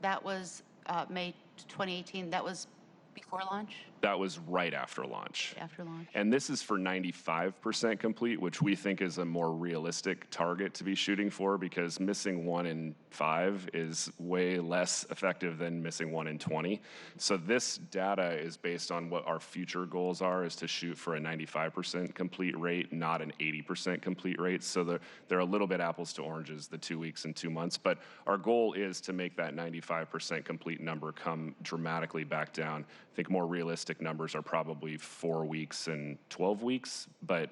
that was May 2018, that was before launch? That was right after launch. After launch. And this is for 95% complete, which we think is a more realistic target to be shooting for, because missing 1 in 5 is way less effective than missing 1 in 20. So this data is based on what our future goals are, is to shoot for a 95% complete rate, not an 80% complete rate. So they're a little bit apples to oranges, the 2 weeks and 2 months. But our goal is to make that 95% complete number come dramatically back down. I think more realistic numbers are probably 4 weeks and 12 weeks, but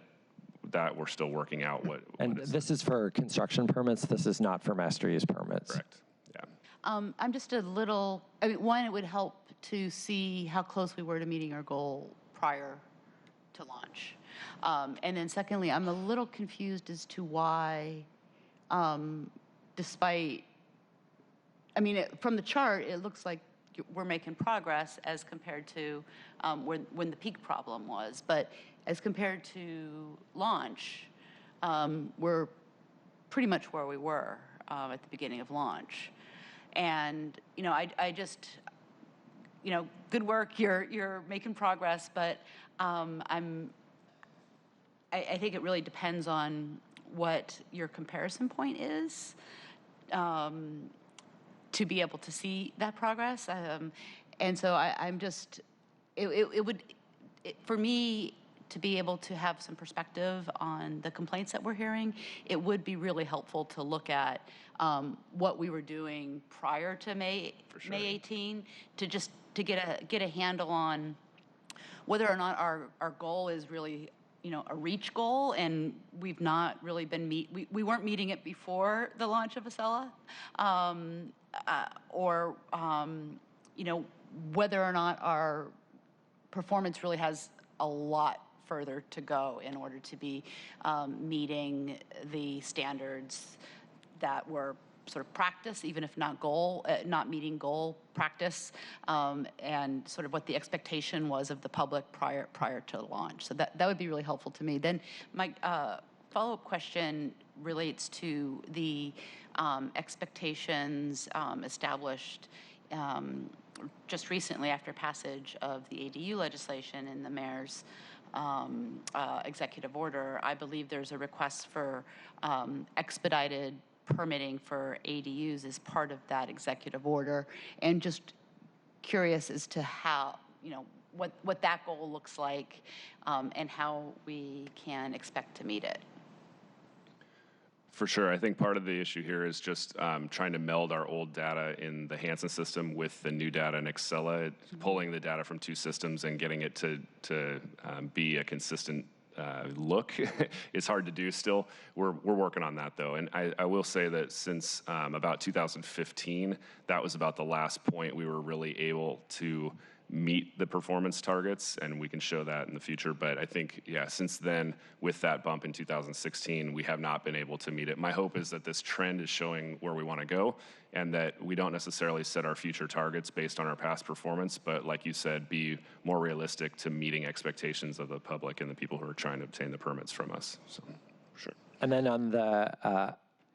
that we're still working out what And this is for construction permits. This is not for master use permits. Correct. Yeah. I'm just a little, I mean, one, it would help to see how close we were to meeting our goal prior to launch. And then secondly, I'm a little confused as to why, despite, I mean, from the chart, it looks like we're making progress as compared to when the peak problem was. But as compared to launch, we're pretty much where we were at the beginning of launch. And, you know, I just, you know, good work, you're making progress, but I think it really depends on what your comparison point is to be able to see that progress. And so I'm just, for me, to be able to have some perspective on the complaints that we're hearing, it would be really helpful to look at what we were doing prior to May 18, to just to get a handle on whether or not our goal is really, you know, a reach goal, and we've not really been we weren't meeting it before the launch of Acela, or you know, whether or not our performance really has a lot further to go in order to be meeting the standards that were sort of practice, even if not goal, not meeting goal practice, and sort of what the expectation was of the public prior to launch. So that would be really helpful to me. Then my follow-up question relates to the expectations established just recently after passage of the ADU legislation in the mayor's executive order. I believe there's a request for expedited permitting for ADUs as part of that executive order, and just curious as to how, you know, what that goal looks like, and how we can expect to meet it. For sure. I think part of the issue here is just trying to meld our old data in the Hansen system with the new data in Acela, pulling the data from two systems and getting it to be a consistent look. It's hard to do still. We're working on that, though. And I will say that since about 2015, that was about the last point we were really able to meet the performance targets, and we can show that in the future. But I think, yeah, since then, with that bump in 2016, we have not been able to meet it. My hope is that this trend is showing where we want to go, and that we don't necessarily set our future targets based on our past performance, but like you said, be more realistic to meeting expectations of the public and the people who are trying to obtain the permits from us. So, for sure. And then on the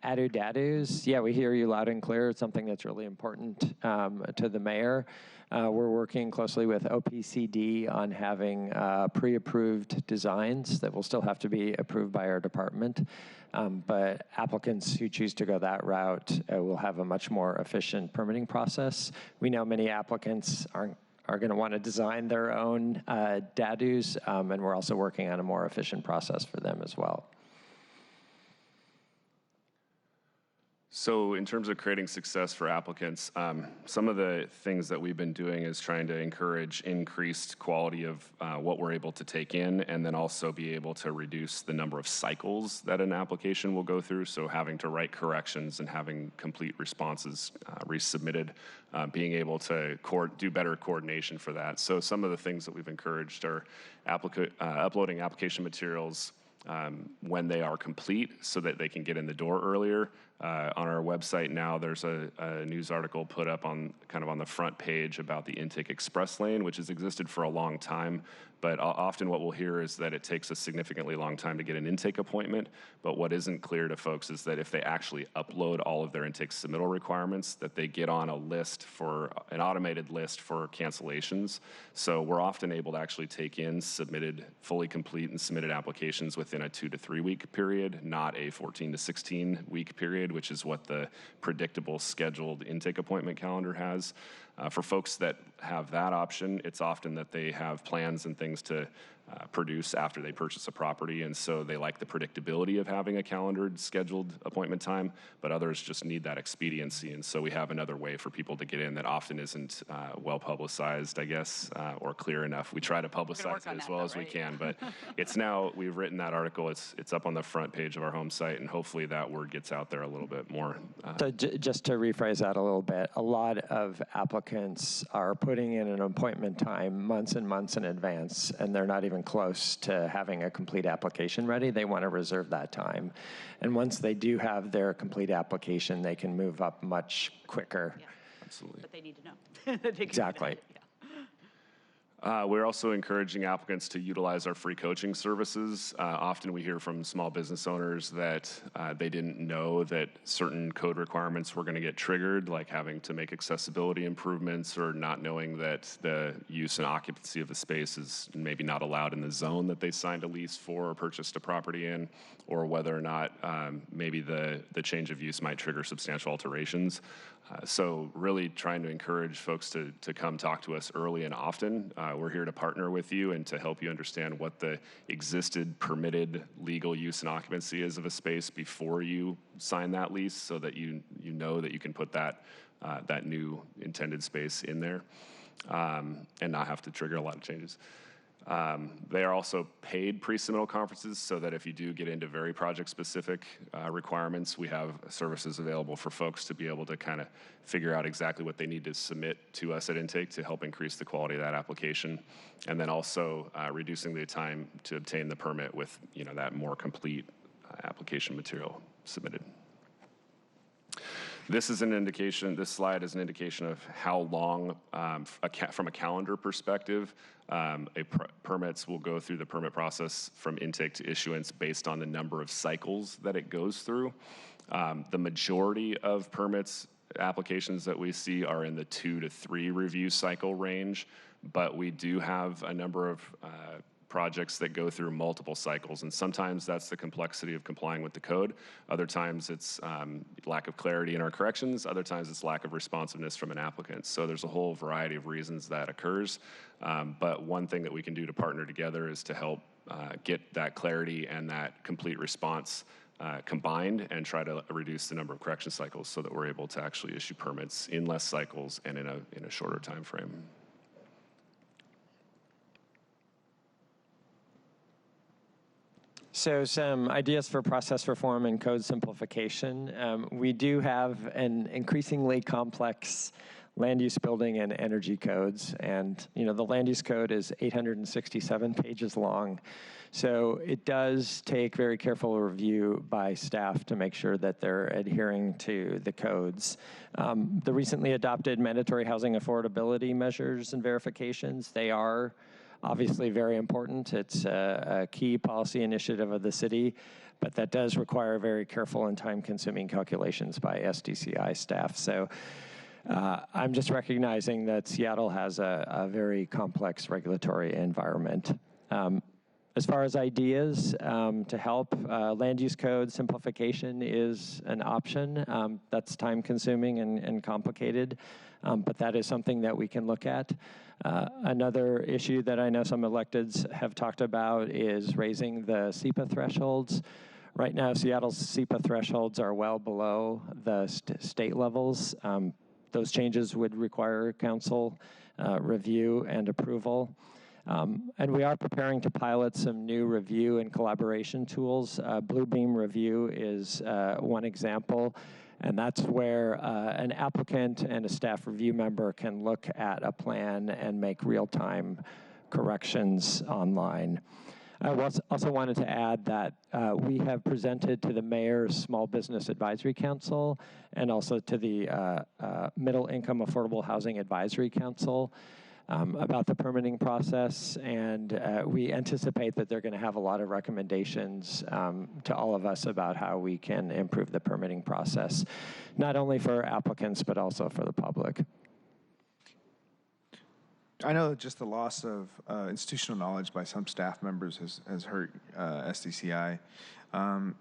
ADU-DADUs, yeah, we hear you loud and clear. It's something that's really important to the mayor. We're working closely with OPCD on having pre-approved designs that will still have to be approved by our department. But applicants who choose to go that route will have a much more efficient permitting process. We know many applicants are going to want to design their own DADUs, and we're also working on a more efficient process for them as well. So in terms of creating success for applicants, some of the things that we've been doing is trying to encourage increased quality of what we're able to take in, and then also be able to reduce the number of cycles that an application will go through. So having to write corrections and having complete responses resubmitted, being able to do better coordination for that. So some of the things that we've encouraged are uploading application materials when they are complete so that they can get in the door earlier. On our website now, there's a news article put up on kind of on the front page about the intake express lane, which has existed for a long time. But often what we'll hear is that it takes a significantly long time to get an intake appointment. But what isn't clear to folks is that if they actually upload all of their intake submittal requirements, that they get on a list for an automated list for cancellations. So we're often able to actually take in submitted, fully complete and submitted applications within a 2 to 3 week period, not a 14 to 16 week period, which is what the predictable scheduled intake appointment calendar has. For folks that have that option, it's often that they have plans and things to produce after they purchase a property, and so they like the predictability of having a calendared scheduled appointment time, but others just need that expediency, and so we have another way for people to get in that often isn't well publicized, I guess, or clear enough. We try to publicize it as well as we can, but it's now, we've written that article, it's up on the front page of our home site, and hopefully that word gets out there a little bit more. So just to rephrase that a little bit, a lot of applicants are putting in an appointment time months and months in advance, and they're not even close to having a complete application ready. They want to reserve that time. And once they do have their complete application, they can move up much quicker. Yeah. Absolutely. But they need to know. Exactly. We're also encouraging applicants to utilize our free coaching services. Often we hear from small business owners that they didn't know that certain code requirements were going to get triggered, like having to make accessibility improvements or not knowing that the use and occupancy of a space is maybe not allowed in the zone that they signed a lease for or purchased a property in, or whether or not maybe the change of use might trigger substantial alterations. So really trying to encourage folks to come talk to us early and often. We're here to partner with you and to help you understand what the existed permitted legal use and occupancy is of a space before you sign that lease, so that you know that you can put that new intended space in there and not have to trigger a lot of changes. They are also paid pre-submittal conferences, so that if you do get into very project-specific requirements, we have services available for folks to be able to kind of figure out exactly what they need to submit to us at intake to help increase the quality of that application, and then also reducing the time to obtain the permit with that more complete application material submitted. This is an indication, this slide is an indication of how long, from a calendar perspective, permits will go through the permit process from intake to issuance based on the number of cycles that it goes through. The majority of permits applications that we see are in the 2 to 3 review cycle range, but we do have a number of projects that go through multiple cycles, and sometimes that's the complexity of complying with the code. Other times it's lack of clarity in our corrections. Other times it's lack of responsiveness from an applicant. So there's a whole variety of reasons that occurs. But one thing that we can do to partner together is to help get that clarity and that complete response combined and try to reduce the number of correction cycles so that we're able to actually issue permits in less cycles and in a shorter time frame. So some ideas for process reform and code simplification. We do have an increasingly complex land use, building, and energy codes. And the land use code is 867 pages long. So it does take very careful review by staff to make sure that they're adhering to the codes. The recently adopted mandatory housing affordability measures and verifications, they are obviously very important. It's a key policy initiative of the city, but that does require very careful and time-consuming calculations by SDCI staff. So I'm just recognizing that Seattle has a very complex regulatory environment. As far as ideas to help, land use code simplification is an option. That's time-consuming and complicated, but that is something that we can look at. Another issue that I know some electeds have talked about is raising the SEPA thresholds. Right now, Seattle's SEPA thresholds are well below the state levels. Those changes would require council review and approval. And we are preparing to pilot some new review and collaboration tools. Bluebeam Review is one example, and that's where an applicant and a staff review member can look at a plan and make real-time corrections online. I also wanted to add that we have presented to the Mayor's Small Business Advisory Council and also to the Middle Income Affordable Housing Advisory Council about the permitting process, and we anticipate that they're going to have a lot of recommendations to all of us about how we can improve the permitting process, not only for applicants, but also for the public. I know that just the loss of institutional knowledge by some staff members has hurt SDCI. Can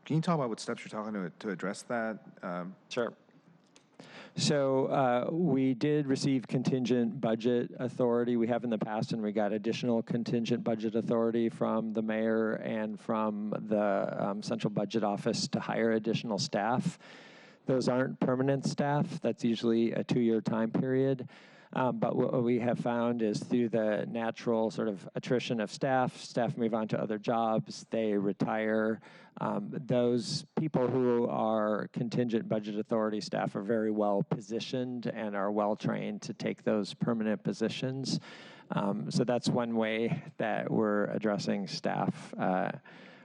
you talk about what steps you're talking to address that? Sure. So we did receive contingent budget authority. We have in the past, and we got additional contingent budget authority from the mayor and from the Central Budget Office to hire additional staff. Those aren't permanent staff. That's usually a 2-year time period. But what we have found is through the natural sort of attrition of staff move on to other jobs, they retire. Those people who are contingent budget authority staff are very well positioned and are well trained to take those permanent positions. So that's one way that we're addressing staff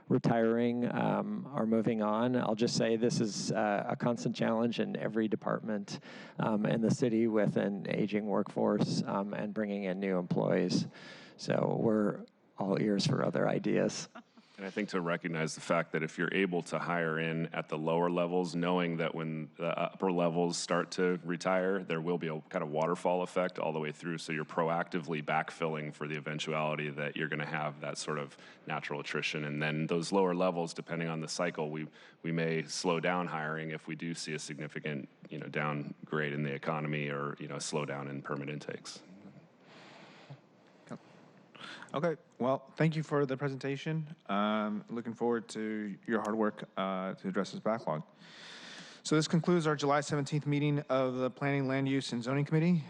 retiring or moving on. I'll just say this is a constant challenge in every department in the city with an aging workforce and bringing in new employees. So we're all ears for other ideas. And I think to recognize the fact that if you're able to hire in at the lower levels, knowing that when the upper levels start to retire, there will be a kind of waterfall effect all the way through. So you're proactively backfilling for the eventuality that you're going to have that sort of natural attrition. And then those lower levels, depending on the cycle, we may slow down hiring if we do see a significant, downgrade in the economy or, a slowdown in permit intakes. Okay, well, thank you for the presentation. Looking forward to your hard work to address this backlog. So this concludes our July 17th meeting of the Planning, Land Use, and Zoning Committee.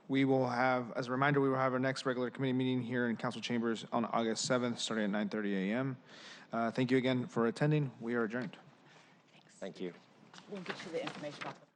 We will have, as a reminder, we will have our next regular committee meeting here in Council Chambers on August 7th, starting at 9:30 a.m. Thank you again for attending. We are adjourned. Thank you. We'll get you the information about the